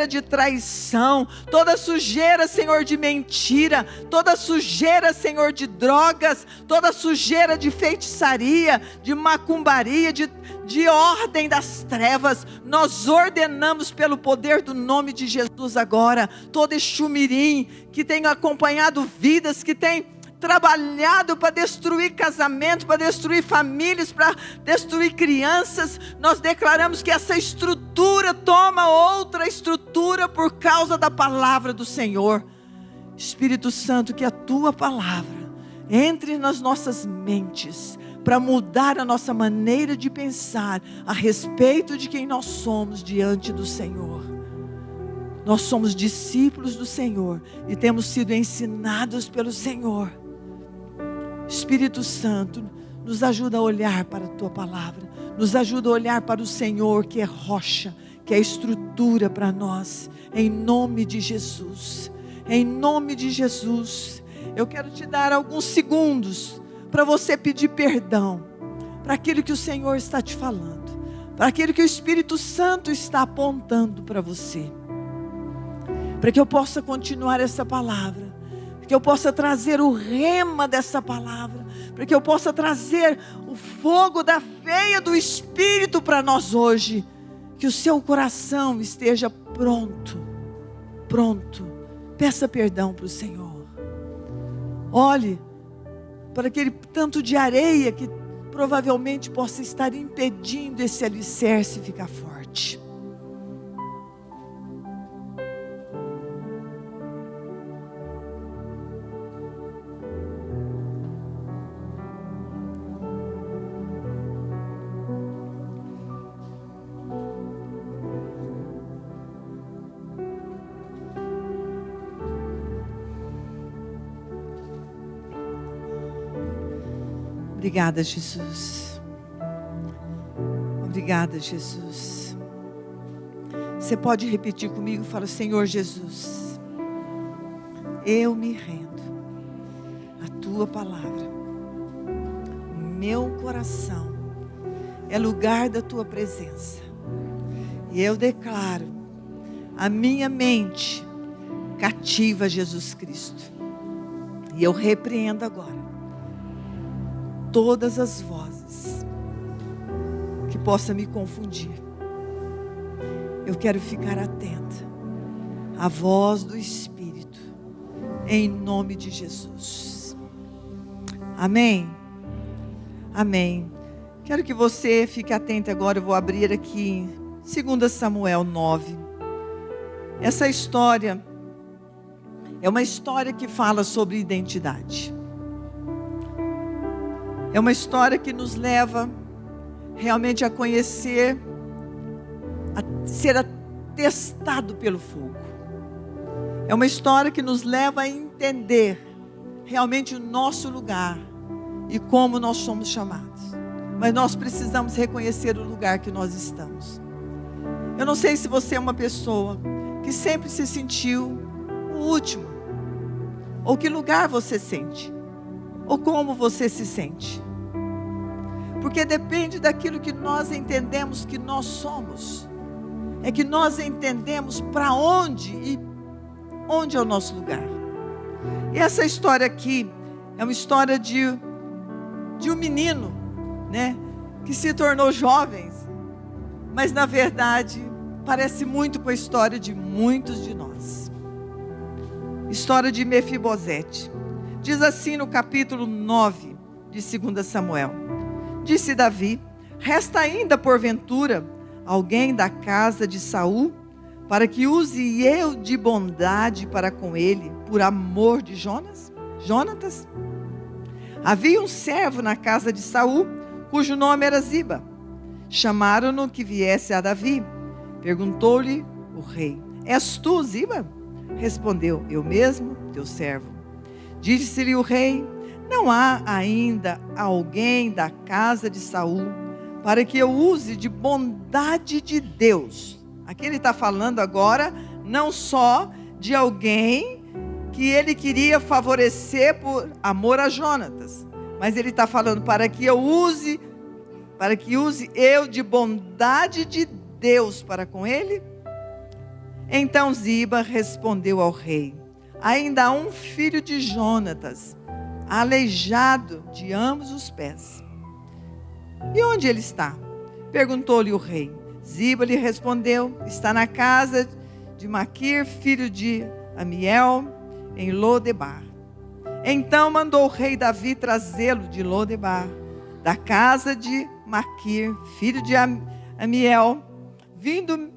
Speaker 5: de traição, toda sujeira, Senhor, de mentira, toda sujeira, Senhor, de drogas, toda sujeira de feitiçaria, de macumbaria, de ordem das trevas. Nós ordenamos pelo poder do nome de Jesus agora, todo este mirim que tem acompanhado vidas, que tem trabalhado para destruir casamento, para destruir famílias, para destruir crianças. Nós declaramos que essa estrutura toma outra estrutura por causa da palavra do Senhor. Espírito Santo, que a tua palavra entre nas nossas mentes, para mudar a nossa maneira de pensar a respeito de quem nós somos diante do Senhor. Nós somos discípulos do Senhor e temos sido ensinados pelo Senhor. Espírito Santo, nos ajuda a olhar para a tua palavra, nos ajuda a olhar para o Senhor, que é rocha, que é estrutura para nós, em nome de Jesus. Em nome de Jesus, eu quero te dar alguns segundos para você pedir perdão para aquilo que o Senhor está te falando, para aquilo que o Espírito Santo está apontando para você, para que eu possa continuar essa palavra, para que eu possa trazer o rema dessa palavra, para que eu possa trazer o fogo da veia do Espírito para nós hoje. Que o seu coração esteja pronto. Peça perdão para o Senhor. Olhe para aquele tanto de areia que provavelmente possa estar impedindo esse alicerce ficar forte. Obrigada, Jesus. Obrigada, Jesus. Você pode repetir comigo? Fala: Senhor Jesus, eu me rendo à tua palavra. O meu coração é lugar da tua presença. E eu declaro a minha mente cativa a Jesus Cristo. E eu repreendo agora todas as vozes que possam me confundir. Eu quero ficar atenta à voz do Espírito, em nome de Jesus. Amém? Amém. Quero que você fique atento agora. Eu vou abrir aqui 2 Samuel 9. Essa história é uma história que fala sobre identidade. É uma história que nos leva realmente a conhecer, a ser atestado pelo fogo. É uma história que nos leva a entender realmente o nosso lugar e como nós somos chamados. Mas nós precisamos reconhecer o lugar que nós estamos. Eu não sei se você é uma pessoa que sempre se sentiu o último, ou que lugar você sente, ou como você se sente. Porque depende daquilo que nós entendemos que nós somos. É que nós entendemos para onde e onde é o nosso lugar. E essa história aqui é uma história de um menino, né, que se tornou jovem, mas na verdade parece muito com a história de muitos de nós. História de Mefibosete. Diz assim no capítulo 9 de 2 Samuel. Disse Davi: resta ainda porventura alguém da casa de Saul, para que use eu de bondade para com ele, por amor de Jonatas? Havia um servo na casa de Saul, cujo nome era Ziba. Chamaram-no que viesse a Davi. Perguntou-lhe o rei: és tu, Ziba? Respondeu: eu mesmo, teu servo. Disse-lhe o rei: não há ainda alguém da casa de Saul, para que eu use de bondade de Deus. Aqui ele está falando agora não só de alguém que ele queria favorecer por amor a Jonatas, mas ele está falando para que use eu de bondade de Deus para com ele. Então Ziba respondeu ao rei: ainda há um filho de Jonatas, aleijado de ambos os pés. E onde ele está? Perguntou-lhe o rei. Ziba lhe respondeu: está na casa de Maquir, filho de Amiel, em Lodebar. Então mandou o rei Davi trazê-lo de Lodebar, da casa de Maquir, filho de Amiel. Vindo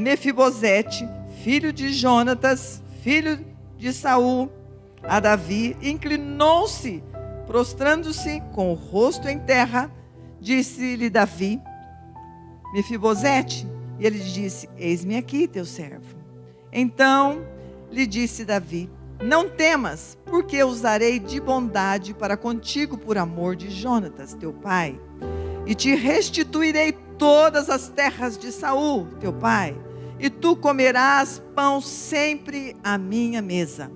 Speaker 5: Mefibosete, filho de Jonatas, filho de Saul, a Davi, inclinou-se, prostrando-se com o rosto em terra. Disse-lhe Davi: Mefibosete? E ele disse: eis-me aqui, teu servo. Então lhe disse Davi: não temas, porque usarei de bondade para contigo por amor de Jonatas, teu pai, e te restituirei todas as terras de Saul, teu pai, e tu comerás pão sempre à minha mesa.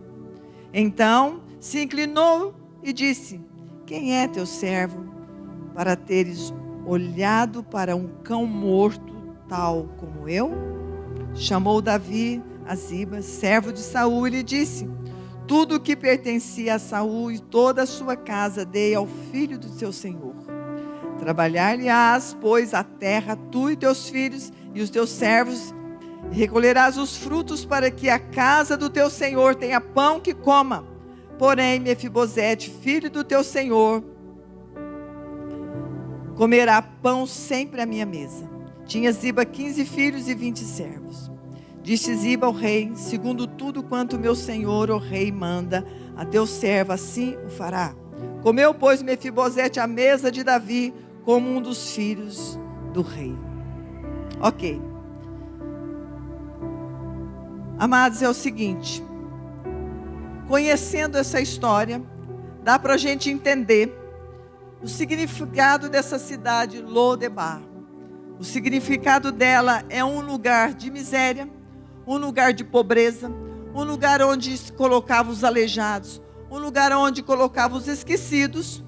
Speaker 5: Então se inclinou e disse: quem é teu servo, para teres olhado para um cão morto, tal como eu? Chamou Davi a Ziba, servo de Saul, e lhe disse: tudo o que pertencia a Saul e toda a sua casa dei ao filho do seu senhor. Trabalhar-lhe-ás, pois, a terra, tu e teus filhos e os teus servos, e recolherás os frutos para que a casa do teu senhor tenha pão que coma. Porém, Mefibosete, filho do teu senhor, comerá pão sempre à minha mesa. Tinha Ziba 15 filhos e 20 servos. Disse Ziba ao rei: segundo tudo quanto meu senhor, o rei, manda a teu servo, assim o fará. Comeu, pois, Mefibosete à mesa de Davi, como um dos filhos do rei. Ok. Amados, é o seguinte. Conhecendo essa história, dá para a gente entender o significado dessa cidade, Lodebar. O significado dela é um lugar de miséria, um lugar de pobreza, um lugar onde se colocava os aleijados, um lugar onde colocava os esquecidos.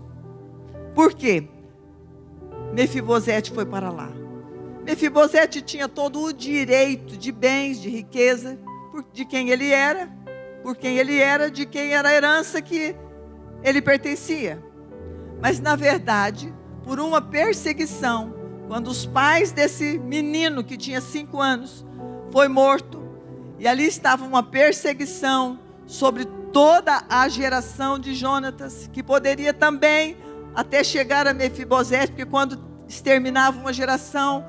Speaker 5: Por quê? Mefibosete foi para lá. Mefibosete tinha todo o direito de bens, de riqueza, de quem ele era, por quem ele era, de quem era a herança que ele pertencia. Mas na verdade, por uma perseguição, quando os pais desse menino que tinha 5 anos foi morto, e ali estava uma perseguição sobre toda a geração de Jonatas, que poderia também até chegar a Mefibosete, porque quando exterminava uma geração,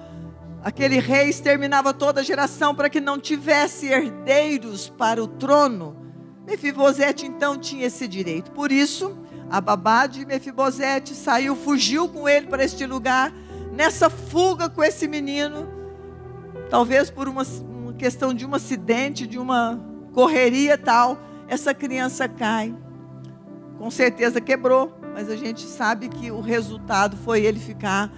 Speaker 5: aquele rei exterminava toda a geração para que não tivesse herdeiros para o trono. Mefibosete então tinha esse direito. Por isso, a babá de Mefibosete saiu, fugiu com ele para este lugar. Nessa fuga com esse menino, talvez por uma questão de um acidente, de uma correria tal, essa criança cai. Com certeza quebrou, mas a gente sabe que o resultado foi ele ficar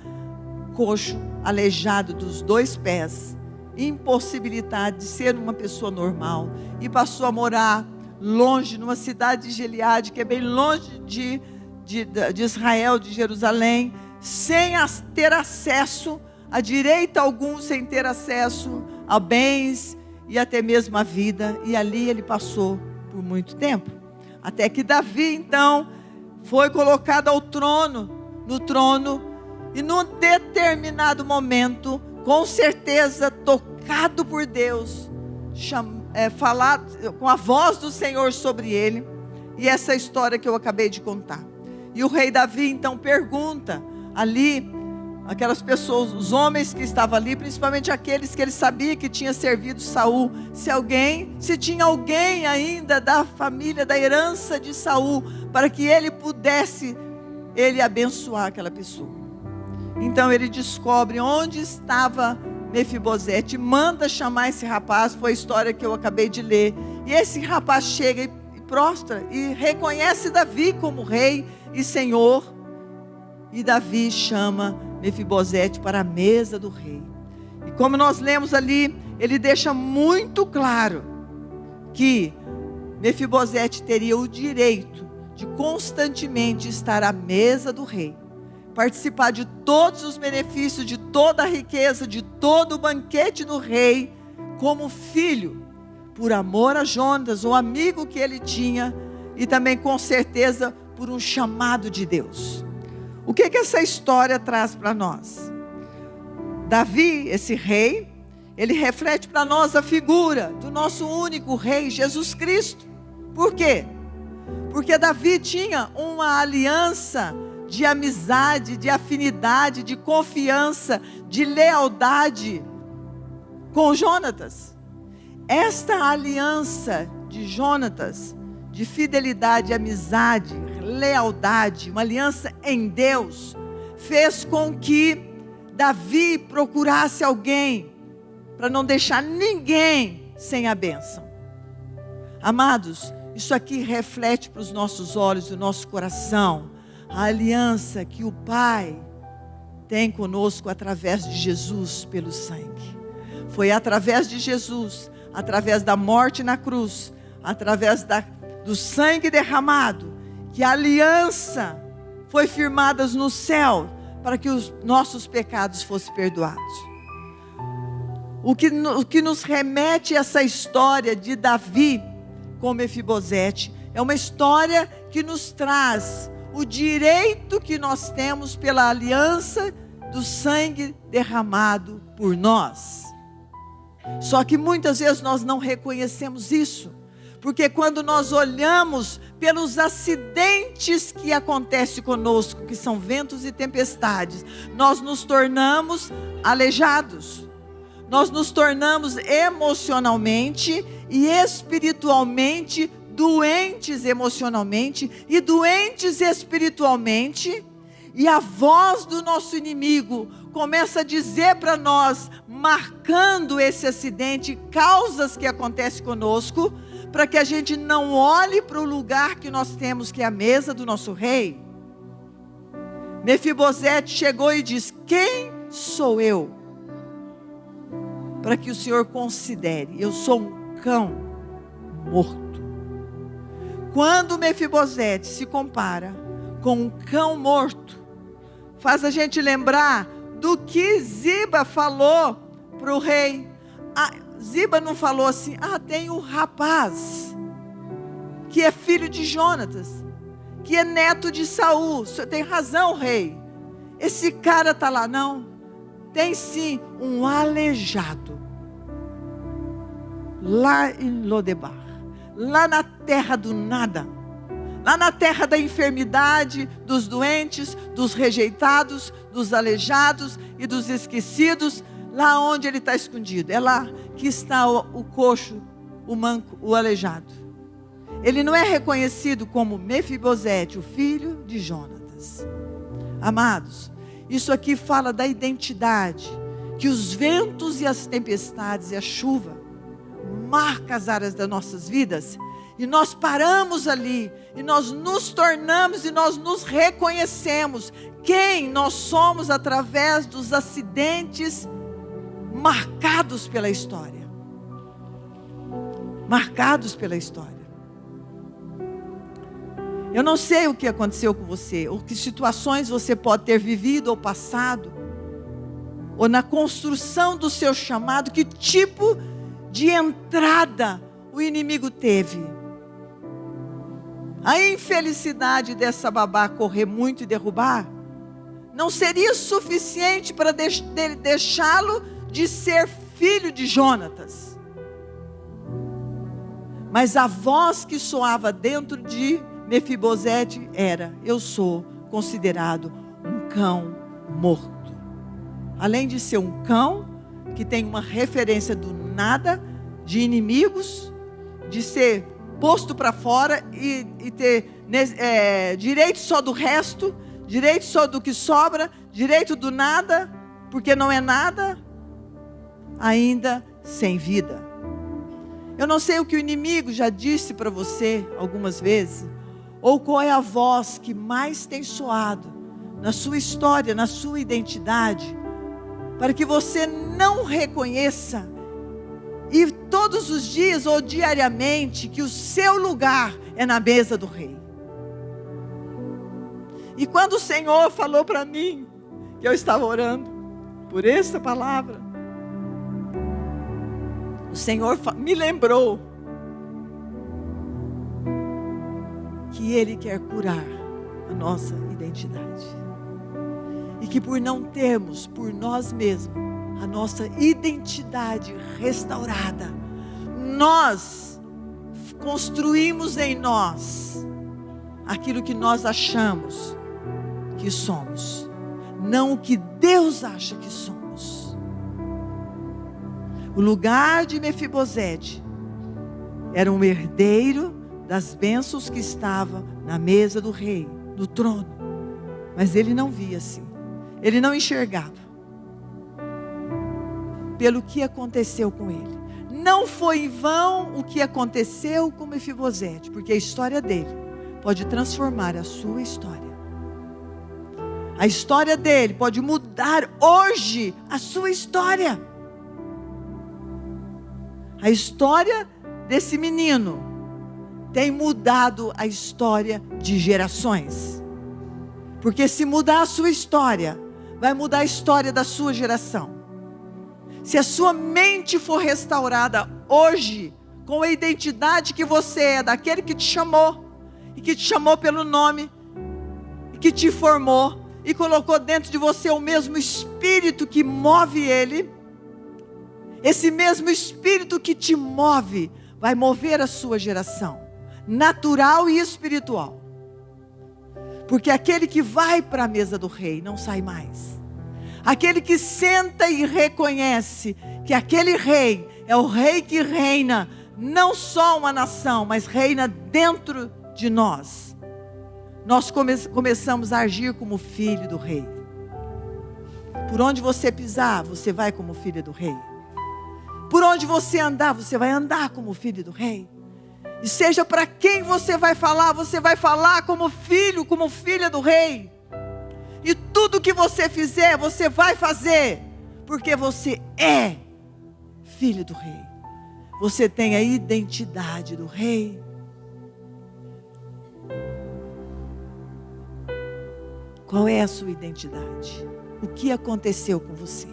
Speaker 5: coxo, aleijado dos 2 pés, impossibilidade de ser uma pessoa normal, e passou a morar longe, numa cidade de Gileade, que é bem longe de Israel, de Jerusalém, sem ter acesso a direito algum, sem ter acesso a bens e até mesmo a vida. E ali ele passou por muito tempo, até que Davi então foi colocado no trono, e num determinado momento, com certeza tocado por Deus, falar com a voz do Senhor sobre ele, e essa história que eu acabei de contar. E o rei Davi então pergunta ali, aquelas pessoas, os homens que estavam ali, principalmente aqueles que ele sabia que tinha servido Saul, se tinha alguém ainda da família, da herança de Saul, para que ele pudesse abençoar aquela pessoa. Então ele descobre onde estava Mefibosete, manda chamar esse rapaz, foi a história que eu acabei de ler, e esse rapaz chega e prostra, e reconhece Davi como rei e senhor, e Davi chama Mefibosete para a mesa do rei. E como nós lemos ali, ele deixa muito claro que Mefibosete teria o direito de constantemente estar à mesa do rei, participar de todos os benefícios, de toda a riqueza, de todo o banquete do rei, como filho, por amor a Jonatas, o amigo que ele tinha, e também com certeza por um chamado de Deus. O que essa história traz para nós? Davi, esse rei, ele reflete para nós a figura do nosso único rei, Jesus Cristo. Por quê? Porque Davi tinha uma aliança de amizade, de afinidade, de confiança, de lealdade com Jonatas. Esta aliança de Jonatas, de fidelidade, amizade, lealdade, uma aliança em Deus, fez com que Davi procurasse alguém para não deixar ninguém sem a bênção. Amados, isso aqui reflete para os nossos olhos, do nosso coração, a aliança que o Pai tem conosco através de Jesus pelo sangue. Foi através de Jesus, através da morte na cruz, através do sangue derramado, que a aliança foi firmada no céu, para que os nossos pecados fossem perdoados. O que nos remete a essa história de Davi com Mefibosete, é uma história que nos traz o direito que nós temos pela aliança do sangue derramado por nós. Só que muitas vezes nós não reconhecemos isso, porque quando nós olhamos pelos acidentes que acontecem conosco, que são ventos e tempestades, nós nos tornamos aleijados, nós nos tornamos emocionalmente e espiritualmente doentes emocionalmente e doentes espiritualmente, e a voz do nosso inimigo começa a dizer para nós, marcando esse acidente, causas que acontecem conosco, para que a gente não olhe para o lugar que nós temos, que é a mesa do nosso rei. Mefibosete chegou e disse: quem sou eu para que o Senhor considere? Eu sou um cão morto. Quando Mefibosete se compara com um cão morto, faz a gente lembrar do que Ziba falou para o rei. Ziba não falou assim: tem um rapaz que é filho de Jonatas, que é neto de Saul. O senhor tem razão, rei. Esse cara está lá. Não, tem sim um aleijado lá em Lodebar, lá na terra do nada, lá na terra da enfermidade, dos doentes, dos rejeitados, dos aleijados e dos esquecidos. Lá onde ele está escondido, é lá que está o coxo, o manco, o aleijado. Ele não é reconhecido como Mefibosete, o filho de Jonatas. Amados, isso aqui fala da identidade que os ventos e as tempestades e a chuva marca as áreas das nossas vidas, e nós paramos ali, e nós nos tornamos, e nós nos reconhecemos quem nós somos através dos acidentes marcados pela história. Marcados pela história. Eu não sei o que aconteceu com você, ou que situações você pode ter vivido ou passado, ou na construção do seu chamado, que tipo de entrada o inimigo teve. A infelicidade dessa babá correr muito e derrubar, não seria suficiente para deixá-lo de ser filho de Jonatas. Mas a voz que soava dentro de Mefibosete era: eu sou considerado um cão morto. Além de ser um cão, que tem uma referência do nada, de inimigos, de ser posto para fora e ter direito só do resto, direito só do que sobra, direito do nada, porque não é nada, ainda sem vida. Eu não sei o que o inimigo já disse para você algumas vezes, ou qual é a voz que mais tem soado na sua história, na sua identidade, para que você não reconheça, e todos os dias ou diariamente, que o seu lugar é na mesa do rei. E quando o Senhor falou para mim, que eu estava orando por essa palavra, o Senhor me lembrou que Ele quer curar a nossa identidade. E que por não termos por nós mesmos a nossa identidade restaurada, nós construímos em nós aquilo que nós achamos que somos, não o que Deus acha que somos. O lugar de Mefibosete era um herdeiro das bênçãos que estava na mesa do rei, no trono, mas ele não via assim, ele não enxergava. Pelo que aconteceu com ele, não foi em vão o que aconteceu com Mefibosete, porque a história dele pode transformar a sua história. A história dele pode mudar hoje a sua história. A história desse menino tem mudado a história de gerações. Porque se mudar a sua história, vai mudar a história da sua geração. Se a sua mente for restaurada hoje, com a identidade que você é, daquele que te chamou, e que te chamou pelo nome, e que te formou, e colocou dentro de você o mesmo Espírito que move ele, esse mesmo Espírito que te move, vai mover a sua geração, natural e espiritual. Porque aquele que vai para a mesa do rei, não sai mais. Aquele que senta e reconhece que aquele rei é o rei que reina, não só uma nação, mas reina dentro de nós. Nós começamos a agir como filho do rei. Por onde você pisar, você vai como filho do rei. Por onde você andar, você vai andar como filho do rei. E seja para quem você vai falar como filho, como filha do rei. E tudo que você fizer, você vai fazer, porque você é filho do rei. Você tem a identidade do rei. Qual é a sua identidade? O que aconteceu com você?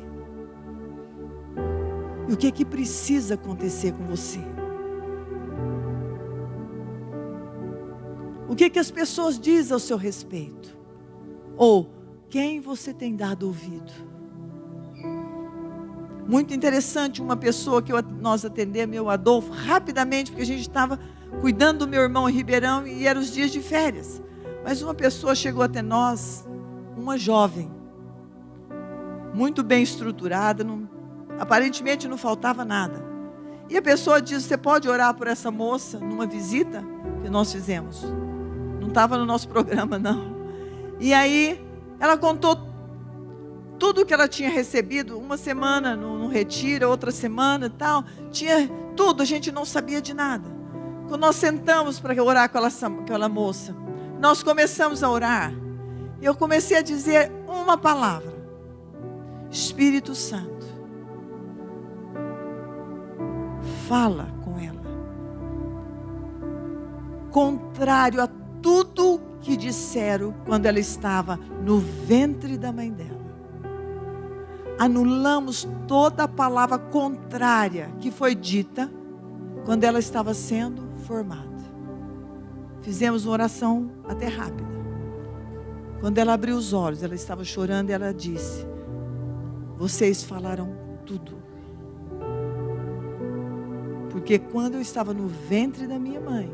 Speaker 5: E o que precisa acontecer com você? O que as pessoas dizem ao seu respeito? Ou quem você tem dado ouvido? Muito interessante, uma pessoa que nós atendemos, meu Adolfo, rapidamente, porque a gente estava cuidando do meu irmão em Ribeirão e eram os dias de férias. Mas uma pessoa chegou até nós, uma jovem, muito bem estruturada, aparentemente não faltava nada. E a pessoa disse: você pode orar por essa moça numa visita que nós fizemos? Não estava no nosso programa, não. E aí ela contou tudo que ela tinha recebido, uma semana no retiro, outra semana e tal. Tinha tudo, a gente não sabia de nada. Quando nós sentamos para orar com aquela moça, nós começamos a orar, e eu comecei a dizer uma palavra: Espírito Santo, fala com ela, contrário a tudo que disseram quando ela estava no ventre da mãe dela. Anulamos toda a palavra contrária que foi dita quando ela estava sendo formada. Fizemos uma oração até rápida. Quando ela abriu os olhos, ela estava chorando e ela disse: vocês falaram tudo. Porque quando eu estava no ventre da minha mãe,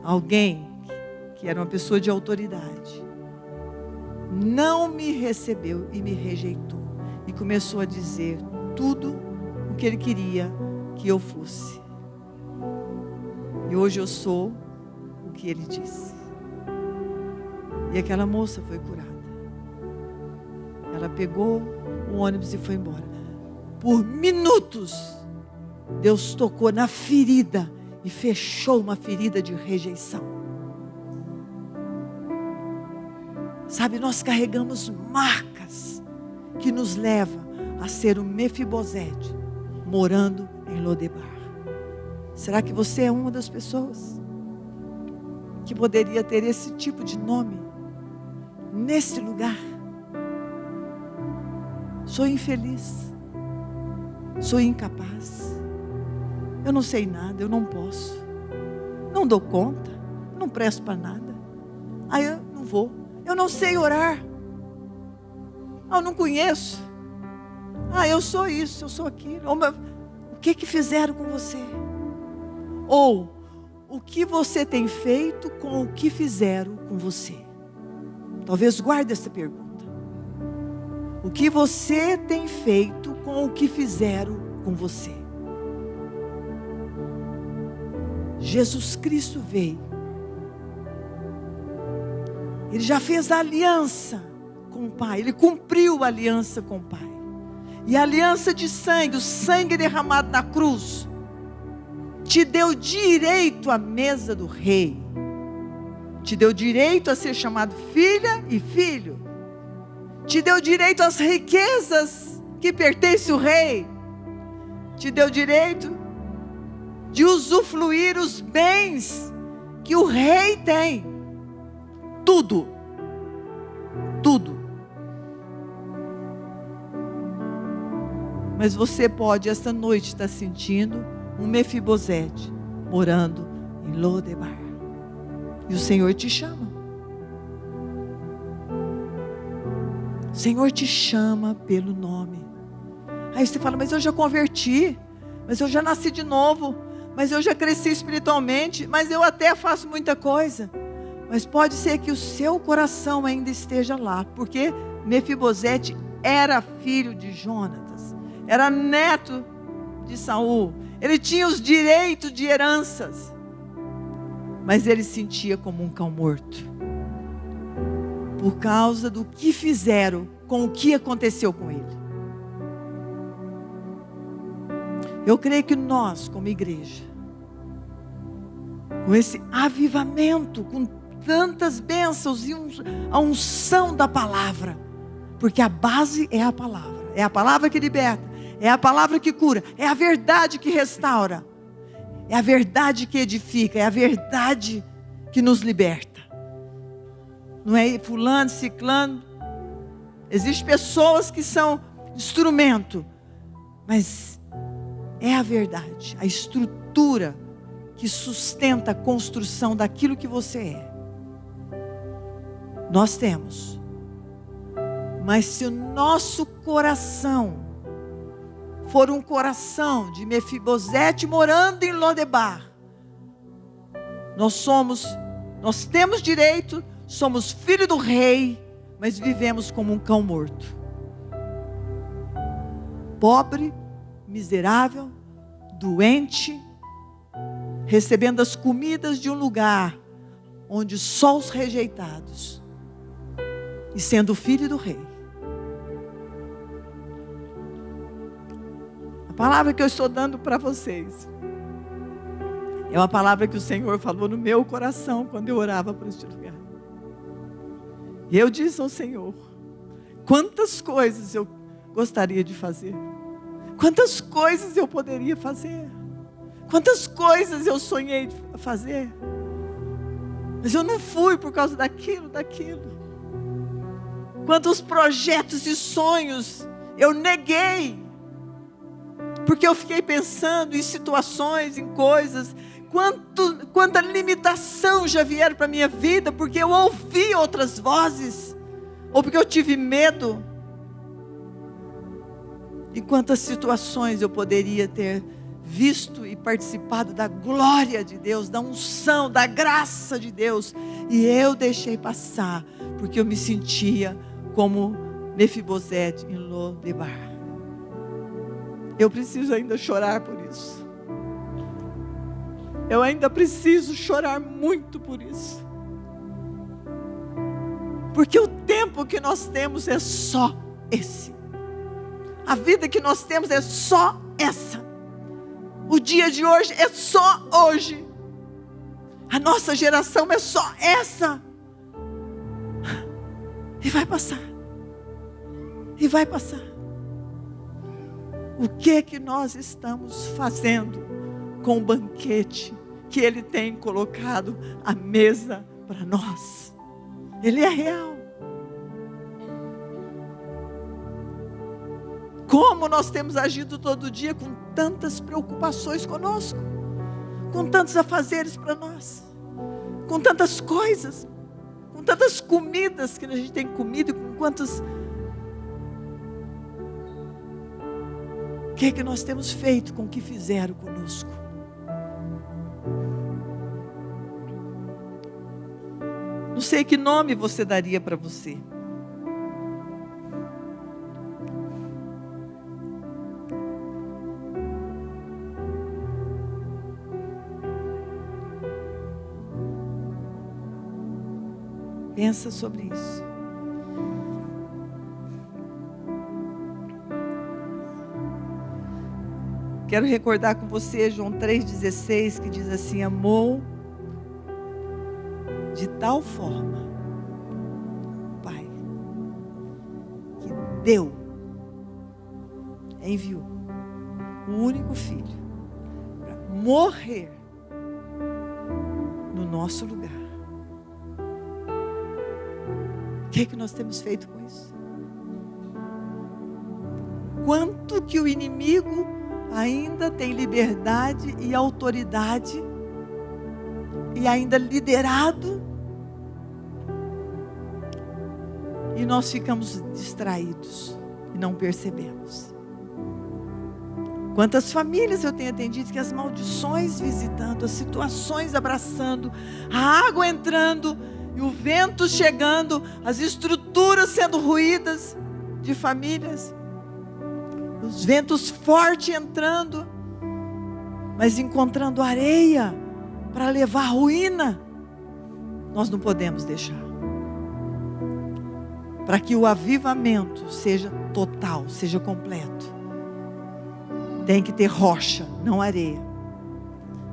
Speaker 5: alguém que era uma pessoa de autoridade não me recebeu e me rejeitou. E começou a dizer tudo o que ele queria que eu fosse. E hoje eu sou o que ele disse. E aquela moça foi curada. Ela pegou o ônibus e foi embora. Por minutos, Deus tocou na ferida e fechou uma ferida de rejeição. Sabe, nós carregamos marcas que nos levam a ser o Mefibosete morando em Lodebar. Será que você é uma das pessoas que poderia ter esse tipo de nome nesse lugar? Sou infeliz, sou incapaz, eu não sei nada, eu não posso, não dou conta, não presto para nada, eu não vou, eu não sei orar, eu não conheço, eu sou isso, eu sou aquilo. O que fizeram com você? Ou o que você tem feito com o que fizeram com você? Talvez guarde essa pergunta. O que você tem feito com o que fizeram com você? Jesus Cristo veio. Ele já fez a aliança com o Pai. Ele cumpriu a aliança com o Pai. E a aliança de sangue, o sangue derramado na cruz, te deu direito à mesa do rei. Te deu direito a ser chamado filha e filho. Te deu direito às riquezas que pertencem ao rei. Te deu direito de usufruir os bens que o rei tem. Tudo. Tudo. Mas você pode esta noite estar sentindo um Mefibosete morando em Lodebar. E o Senhor te chama. O Senhor te chama pelo nome. Aí você fala: mas eu já converti, mas eu já nasci de novo, mas eu já cresci espiritualmente, mas eu até faço muita coisa. Mas pode ser que o seu coração ainda esteja lá, porque Mefibosete era filho de Jonatas, era neto de Saul, ele tinha os direitos de heranças, mas ele se sentia como um cão morto, por causa do que fizeram com o que aconteceu com ele. Eu creio que nós, como igreja, com esse avivamento, com tantas bênçãos e a unção da palavra, porque a base é a palavra que liberta, é a palavra que cura, é a verdade que restaura, é a verdade que edifica, é a verdade que nos liberta. Não é fulano, ciclano. Existem pessoas que são instrumento, mas é a verdade, a estrutura que sustenta a construção daquilo que você é. Nós temos. Mas se o nosso coração for um coração de Mefibosete morando em Lodebar, nós temos direito, somos filho do rei, mas vivemos como um cão morto. Pobre, miserável, doente, recebendo as comidas de um lugar onde só os rejeitados, e sendo filho do rei. A palavra que eu estou dando para vocês é uma palavra que o Senhor falou no meu coração quando eu orava por este lugar. E eu disse ao Senhor: quantas coisas eu gostaria de fazer, quantas coisas eu poderia fazer, quantas coisas eu sonhei de fazer, mas eu não fui por causa daquilo. Quantos projetos e sonhos eu neguei, porque eu fiquei pensando em situações, em coisas. Quanta limitação já vieram para a minha vida, porque eu ouvi outras vozes, ou porque eu tive medo. E quantas situações eu poderia ter visto e participado da glória de Deus, da unção, da graça de Deus, e eu deixei passar, porque eu me sentia como Mefibosete em Lodebar. Eu preciso ainda chorar por isso. Eu ainda preciso chorar muito por isso. Porque o tempo que nós temos é só esse. A vida que nós temos é só essa. O dia de hoje é só hoje. A nossa geração é só essa. E vai passar. E vai passar. O que nós estamos fazendo com o banquete que Ele tem colocado à mesa para nós? Ele é real. Como nós temos agido todo dia com tantas preocupações conosco, com tantos afazeres para nós, com tantas coisas, com tantas comidas que a gente tem comido, com quantas... O que nós temos feito com o que fizeram conosco? Não sei que nome você daria para você. Pensa sobre isso. Quero recordar com você João 3,16, que diz assim: amou de tal forma o Pai, que deu, enviou o único Filho para morrer no nosso lugar. O que nós temos feito com isso? Quanto que o inimigo ainda tem liberdade e autoridade, e ainda liderado, e nós ficamos distraídos e não percebemos. Quantas famílias eu tenho atendido que as maldições visitando, as situações abraçando, a água entrando e o vento chegando, as estruturas sendo ruídas de famílias, os ventos fortes entrando, mas encontrando areia para levar ruína. Nós não podemos deixar. Para que o avivamento seja total, seja completo, tem que ter rocha, não areia.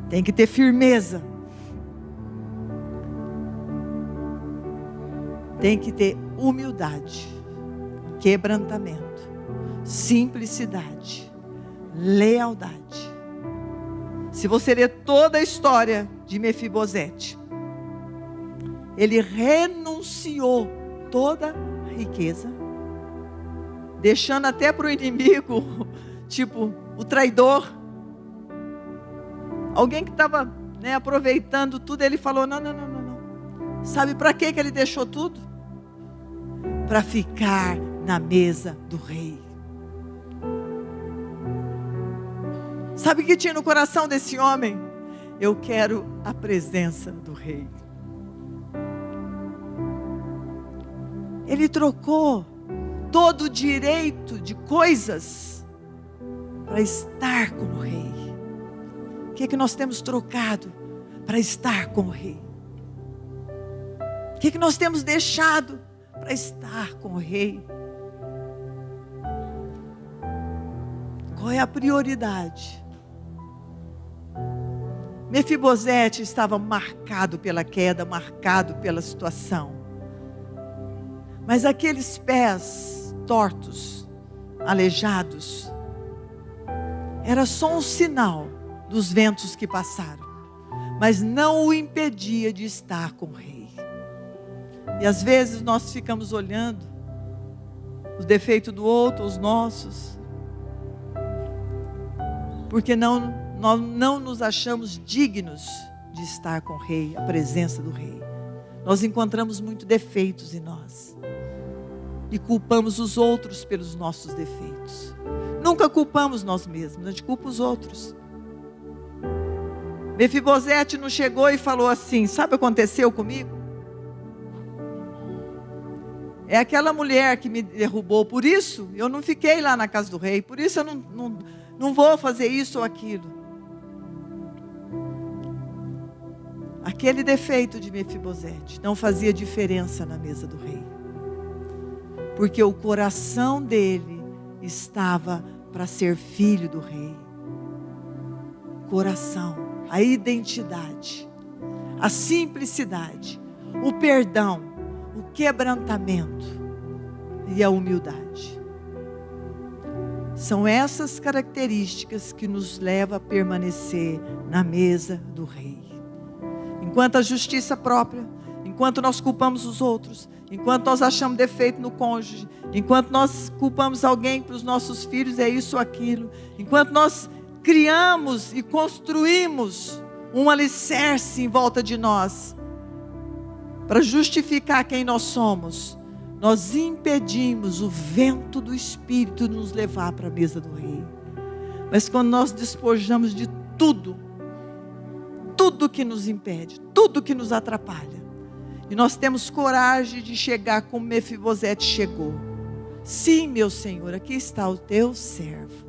Speaker 5: Tem que ter firmeza. Tem que ter humildade, quebrantamento, simplicidade, lealdade. Se você ler toda a história de Mefibosete, ele renunciou toda a riqueza, deixando até para o inimigo, tipo o traidor, alguém que estava aproveitando tudo. Ele falou: não. Sabe para que ele deixou tudo? Para ficar na mesa do rei. Sabe o que tinha no coração desse homem? Eu quero a presença do rei. Ele trocou todo o direito de coisas para estar com o rei. O que nós temos trocado para estar com o rei? O que nós temos deixado para estar com o rei? Qual é a prioridade? Mefibosete estava marcado pela queda, marcado pela situação. Mas aqueles pés tortos, aleijados, era só um sinal dos ventos que passaram, mas não o impedia de estar com o rei. E às vezes nós ficamos olhando os defeitos do outro, os nossos, porque nós não nos achamos dignos de estar com o rei, a presença do rei. Nós encontramos muitos defeitos em nós e culpamos os outros pelos nossos defeitos. Nunca culpamos nós mesmos, a gente culpa os outros. Mefibosete não chegou e falou assim: sabe o que aconteceu comigo? É aquela mulher que me derrubou, por isso eu não fiquei lá na casa do rei, por isso eu não vou fazer isso ou aquilo. Aquele defeito de Mefibosete não fazia diferença na mesa do rei, porque o coração dele estava para ser filho do rei. Coração, a identidade, a simplicidade, o perdão, o quebrantamento e a humildade. São essas características que nos levam a permanecer na mesa do rei. Enquanto a justiça própria, enquanto nós culpamos os outros, enquanto nós achamos defeito no cônjuge, enquanto nós culpamos alguém para os nossos filhos, é isso ou aquilo, enquanto nós criamos e construímos um alicerce em volta de nós, para justificar quem nós somos, nós impedimos o vento do Espírito nos levar para a mesa do rei. Mas quando nós despojamos de tudo que nos impede, tudo que nos atrapalha, e nós temos coragem de chegar como Mefibosete chegou: sim, meu Senhor, aqui está o teu servo.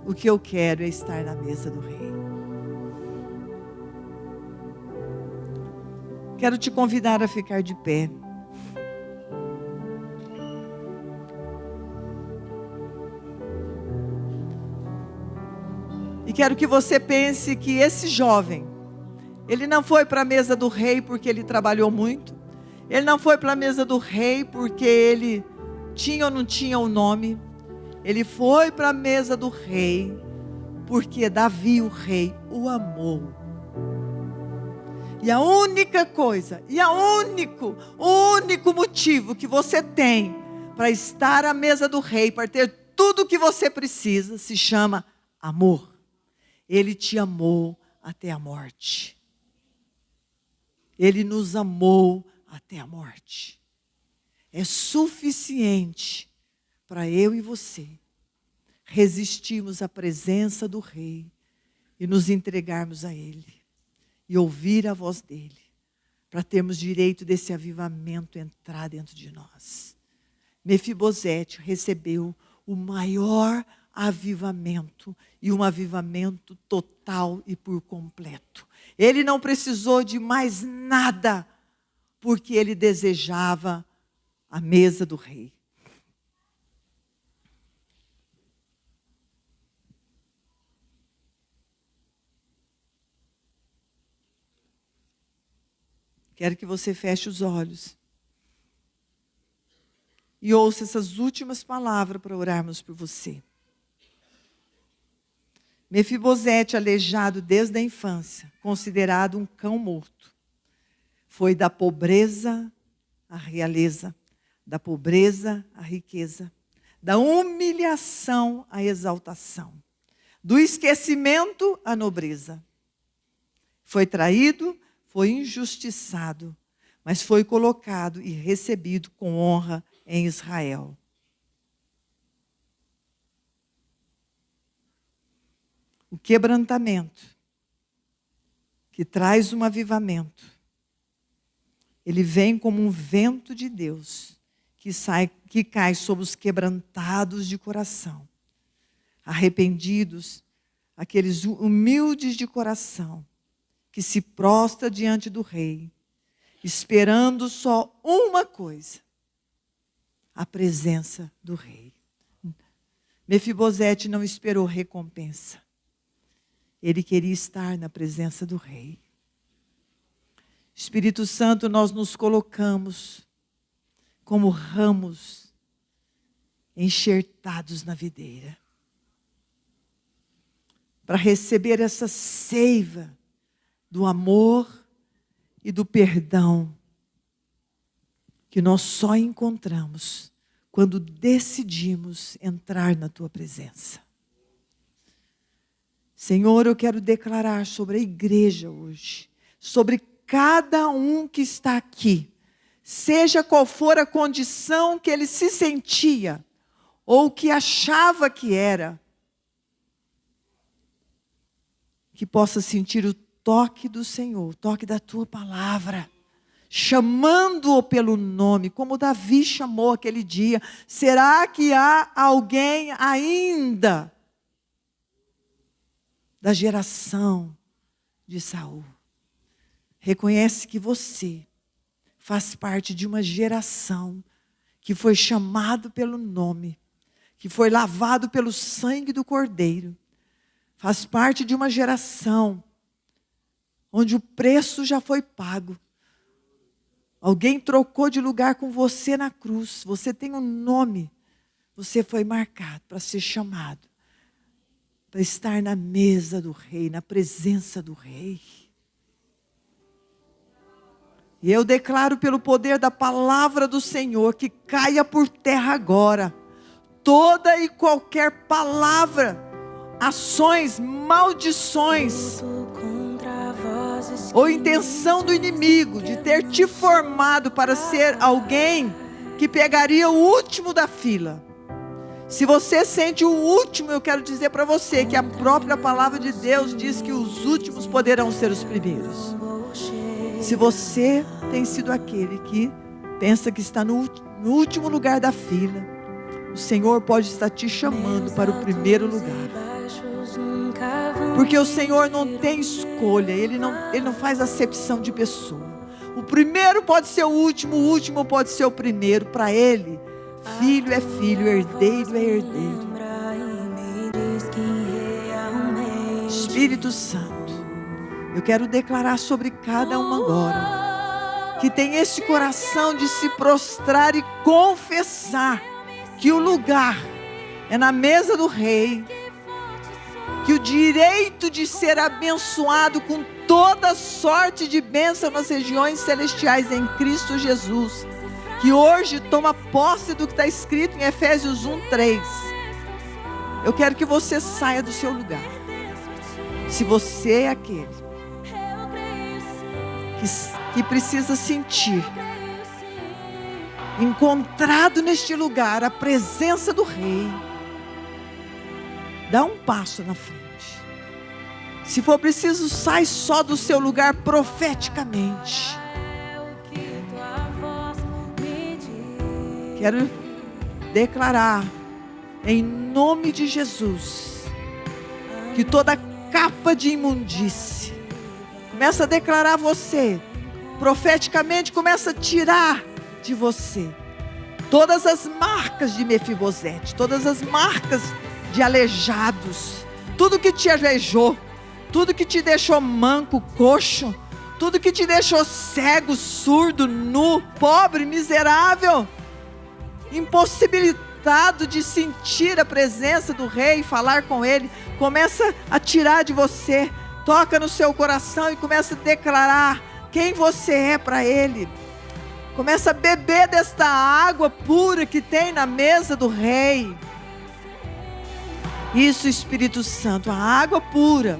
Speaker 5: O que eu quero é estar na mesa do rei. Quero te convidar a ficar de pé. E quero que você pense que esse jovem, ele não foi para a mesa do rei porque ele trabalhou muito. Ele não foi para a mesa do rei porque ele tinha ou não tinha o nome. Ele foi para a mesa do rei porque Davi, o rei, o amou. E a única coisa, o único motivo que você tem para estar à mesa do rei, para ter tudo o que você precisa, se chama amor. Ele te amou até a morte. Ele nos amou até a morte. É suficiente para eu e você resistirmos à presença do rei e nos entregarmos a ele e ouvir a voz dele, para termos direito desse avivamento entrar dentro de nós. Mefibosete recebeu o maior avivamento, e um avivamento total e por completo. Ele não precisou de mais nada, porque ele desejava a mesa do rei. Quero que você feche os olhos e ouça essas últimas palavras para orarmos por você. Mefibosete, aleijado desde a infância, considerado um cão morto, foi da pobreza à realeza, da pobreza à riqueza, da humilhação à exaltação, do esquecimento à nobreza. Foi traído, foi injustiçado, mas foi colocado e recebido com honra em Israel. O quebrantamento, que traz um avivamento, ele vem como um vento de Deus, que cai sobre os quebrantados de coração, arrependidos, aqueles humildes de coração, que se prostra diante do rei, esperando só uma coisa: a presença do rei. Mefibosete não esperou recompensa. Ele queria estar na presença do rei. Espírito Santo, nós nos colocamos como ramos enxertados na videira, para receber essa seiva do amor e do perdão que nós só encontramos quando decidimos entrar na tua presença. Senhor, eu quero declarar sobre a igreja hoje, sobre cada um que está aqui, seja qual for a condição que ele se sentia, ou que achava que era, que possa sentir o toque do Senhor, o toque da tua palavra, chamando-o pelo nome, como Davi chamou aquele dia. Será que há alguém ainda da geração de Saul? Reconhece que você faz parte de uma geração que foi chamado pelo nome, que foi lavado pelo sangue do Cordeiro. Faz parte de uma geração onde o preço já foi pago. Alguém trocou de lugar com você na cruz. Você tem um nome. Você foi marcado para ser chamado, para estar na mesa do rei, na presença do rei. E eu declaro pelo poder da palavra do Senhor que caia por terra agora toda e qualquer palavra, ações, maldições ou intenção do inimigo de ter te formado para ser alguém que pegaria o último da fila. Se você sente o último, eu quero dizer para você que a própria palavra de Deus diz que os últimos poderão ser os primeiros. Se você tem sido aquele que pensa que está no último lugar da fila, o Senhor pode estar te chamando para o primeiro lugar. Porque o Senhor não tem escolha, Ele não faz acepção de pessoa. O primeiro pode ser o último pode ser o primeiro. Para Ele, filho é filho, herdeiro é herdeiro. Espírito Santo, eu quero declarar sobre cada um agora, que tem esse coração de se prostrar e confessar que o lugar é na mesa do rei, que o direito de ser abençoado com toda sorte de bênção nas regiões celestiais em Cristo Jesus, que hoje toma posse do que está escrito em Efésios 1:3. Eu quero que você saia do seu lugar. Se você é aquele que precisa sentir, encontrado neste lugar, a presença do Rei, dá um passo na frente. Se for preciso, sai só do seu lugar profeticamente. Quero declarar, em nome de Jesus, que toda capa de imundície, começa a declarar você, profeticamente começa a tirar de você todas as marcas de Mefibosete, todas as marcas de aleijados, tudo que te aleijou, tudo que te deixou manco, coxo, tudo que te deixou cego, surdo, nu, pobre, miserável, impossibilitado de sentir a presença do Rei, falar com Ele, começa a tirar de você, toca no seu coração e começa a declarar quem você é para Ele. Começa a beber desta água pura que tem na mesa do Rei. Isso, Espírito Santo, a água pura,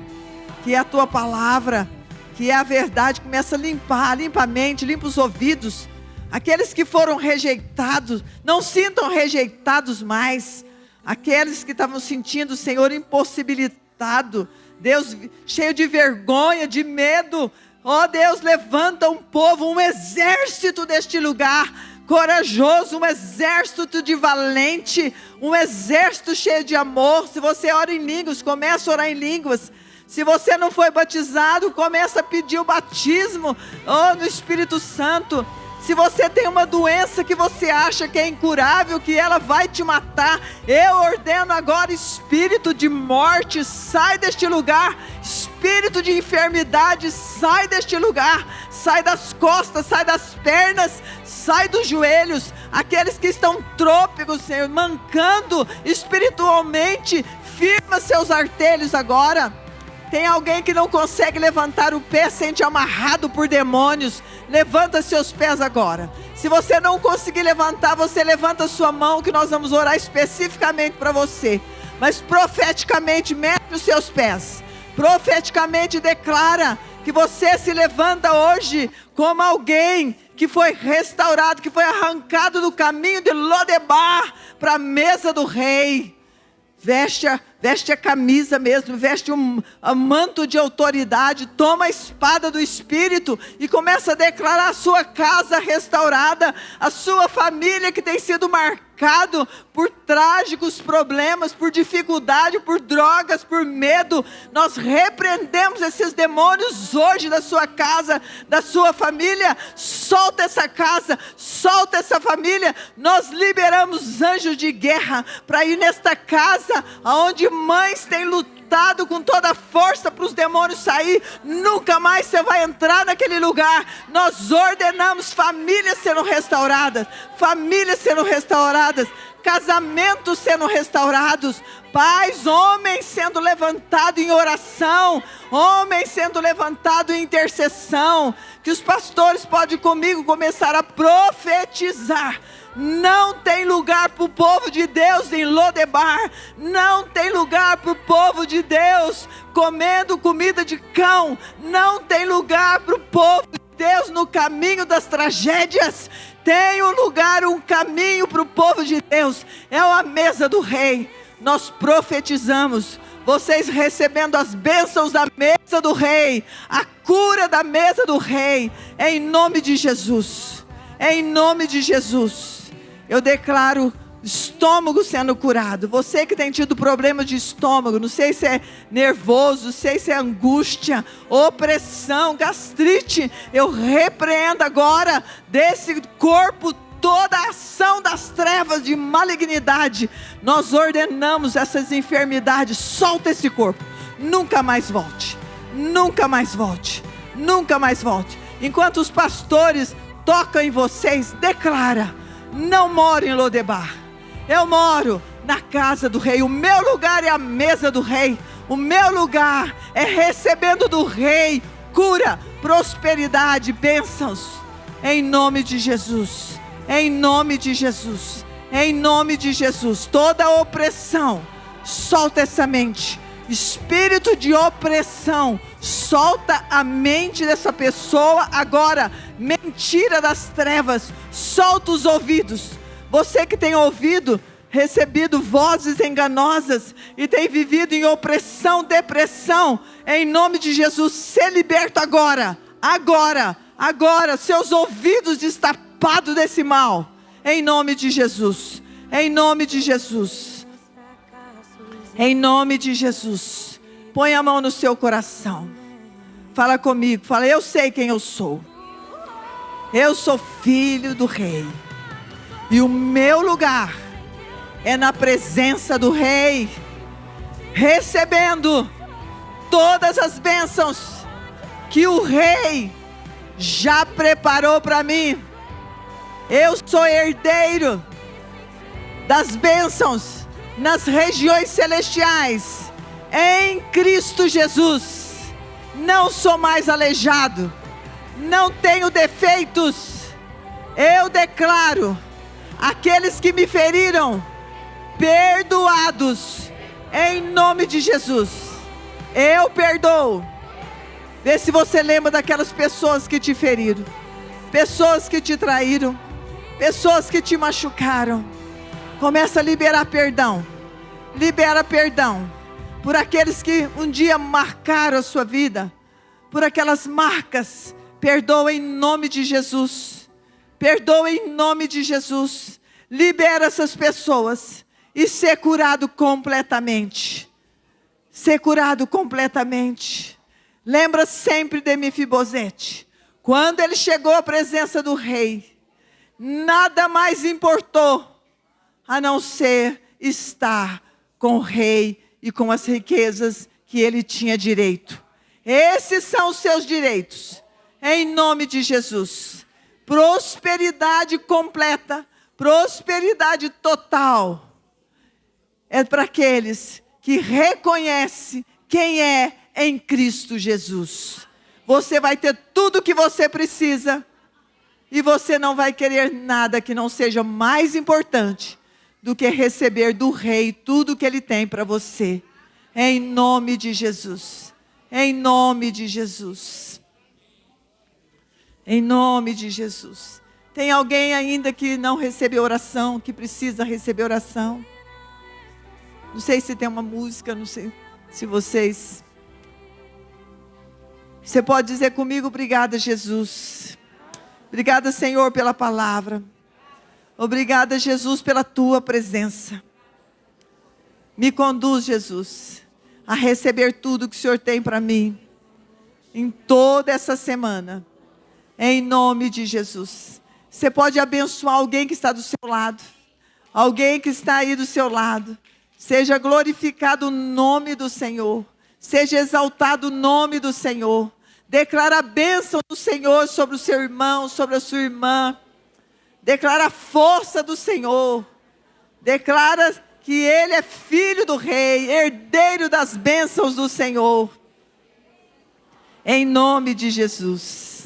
Speaker 5: que é a tua palavra, que é a verdade, começa a limpar, limpa a mente, limpa os ouvidos. Aqueles que foram rejeitados, não sintam rejeitados mais. Aqueles que estavam sentindo o Senhor impossibilitado, Deus cheio de vergonha, de medo. Ó Deus, levanta um povo, um exército deste lugar, corajoso, um exército de valente, um exército cheio de amor. Se você ora em línguas, começa a orar em línguas. Se você não foi batizado, começa a pedir o batismo, no Espírito Santo. Se você tem uma doença que você acha que é incurável, que ela vai te matar, eu ordeno agora, espírito de morte, sai deste lugar. Espírito de enfermidade, sai deste lugar. Sai das costas, sai das pernas, sai dos joelhos. Aqueles que estão trôpegos, Senhor, mancando espiritualmente, firma seus artelhos agora. Tem alguém que não consegue levantar o pé, sente amarrado por demônios. Levanta seus pés agora. Se você não conseguir levantar, você levanta sua mão, que nós vamos orar especificamente para você. Mas profeticamente, mete os seus pés. Profeticamente declara que você se levanta hoje como alguém que foi restaurado, que foi arrancado do caminho de Lodebar para a mesa do rei. Veste a camisa mesmo, veste um manto de autoridade, toma a espada do Espírito e começa a declarar a sua casa restaurada, a sua família que tem sido marcado por trágicos problemas, por dificuldade, por drogas, por medo. Nós repreendemos esses demônios hoje da sua casa, da sua família. Solta essa casa, solta essa família. Nós liberamos anjos de guerra para ir nesta casa, onde mães têm lutado com toda a força para os demônios sair. Nunca mais você vai entrar naquele lugar. Nós ordenamos famílias sendo restauradas, casamentos sendo restaurados, pais, homens sendo levantados em oração, homens sendo levantados em intercessão. Que os pastores podem comigo começar a profetizar. Não tem lugar para o povo de Deus em Lodebar. Não tem lugar para o povo de Deus comendo comida de cão. Não tem lugar para o povo de Deus no caminho das tragédias. Tem um lugar, um caminho para o povo de Deus. É a mesa do rei. Nós profetizamos. Vocês recebendo as bênçãos da mesa do rei. A cura da mesa do rei. Em nome de Jesus. Em nome de Jesus. Eu declaro estômago sendo curado. Você que tem tido problema de estômago, não sei se é nervoso, não sei se é angústia, opressão, gastrite, eu repreendo agora desse corpo toda a ação das trevas de malignidade. Nós ordenamos essas enfermidades. Solta esse corpo. Nunca mais volte. Nunca mais volte. Nunca mais volte. Enquanto os pastores tocam em vocês, declara: não moro em Lodebar. Eu moro na casa do rei. O meu lugar é a mesa do rei. O meu lugar é recebendo do rei cura, prosperidade, bênçãos. Em nome de Jesus. Em nome de Jesus. Em nome de Jesus. Toda opressão, solta essa mente. Espírito de opressão, solta a mente dessa pessoa agora. Mentira das trevas, solta os ouvidos. Você que tem ouvido, recebido vozes enganosas e tem vivido em opressão, depressão, em nome de Jesus, ser liberto agora. Agora, seus ouvidos destapados desse mal. Em nome de Jesus. Em nome de Jesus. Em nome de Jesus. Põe a mão no seu coração. Fala comigo. Fala: eu sei quem eu sou. Eu sou filho do rei. E o meu lugar é na presença do rei. Recebendo todas as bênçãos que o rei já preparou para mim. Eu sou herdeiro das bênçãos nas regiões celestiais, em Cristo Jesus. Não sou mais aleijado, não tenho defeitos. Eu declaro: aqueles que me feriram, perdoados, em nome de Jesus. Eu perdoo. Vê se você lembra daquelas pessoas que te feriram, pessoas que te traíram, pessoas que te machucaram. Começa a liberar perdão. Libera perdão por aqueles que um dia marcaram a sua vida, por aquelas marcas. Perdoa em nome de Jesus. Perdoa em nome de Jesus. Libera essas pessoas e ser curado completamente. Ser curado completamente. Lembra sempre de Mefibosete. Quando ele chegou à presença do rei, nada mais importou a não ser estar com o rei e com as riquezas que ele tinha direito. Esses são os seus direitos, em nome de Jesus. Prosperidade completa, prosperidade total, é para aqueles que reconhecem quem é em Cristo Jesus. Você vai ter tudo o que você precisa, e você não vai querer nada que não seja mais importante do que receber do rei tudo que ele tem para você. Em nome de Jesus. Em nome de Jesus. Em nome de Jesus. Tem alguém ainda que não recebeu oração, que precisa receber oração? Não sei se tem uma música, não sei se vocês... Você pode dizer comigo: obrigada, Jesus. Obrigada, Senhor, pela palavra. Obrigada, Jesus, pela tua presença. Me conduz, Jesus, a receber tudo que o Senhor tem para mim em toda essa semana. Em nome de Jesus. Você pode abençoar alguém que está do seu lado. Alguém que está aí do seu lado. Seja glorificado o nome do Senhor. Seja exaltado o nome do Senhor. Declara a bênção do Senhor sobre o seu irmão, sobre a sua irmã. Declara a força do Senhor. Declara que ele é filho do rei, herdeiro das bênçãos do Senhor. Em nome de Jesus.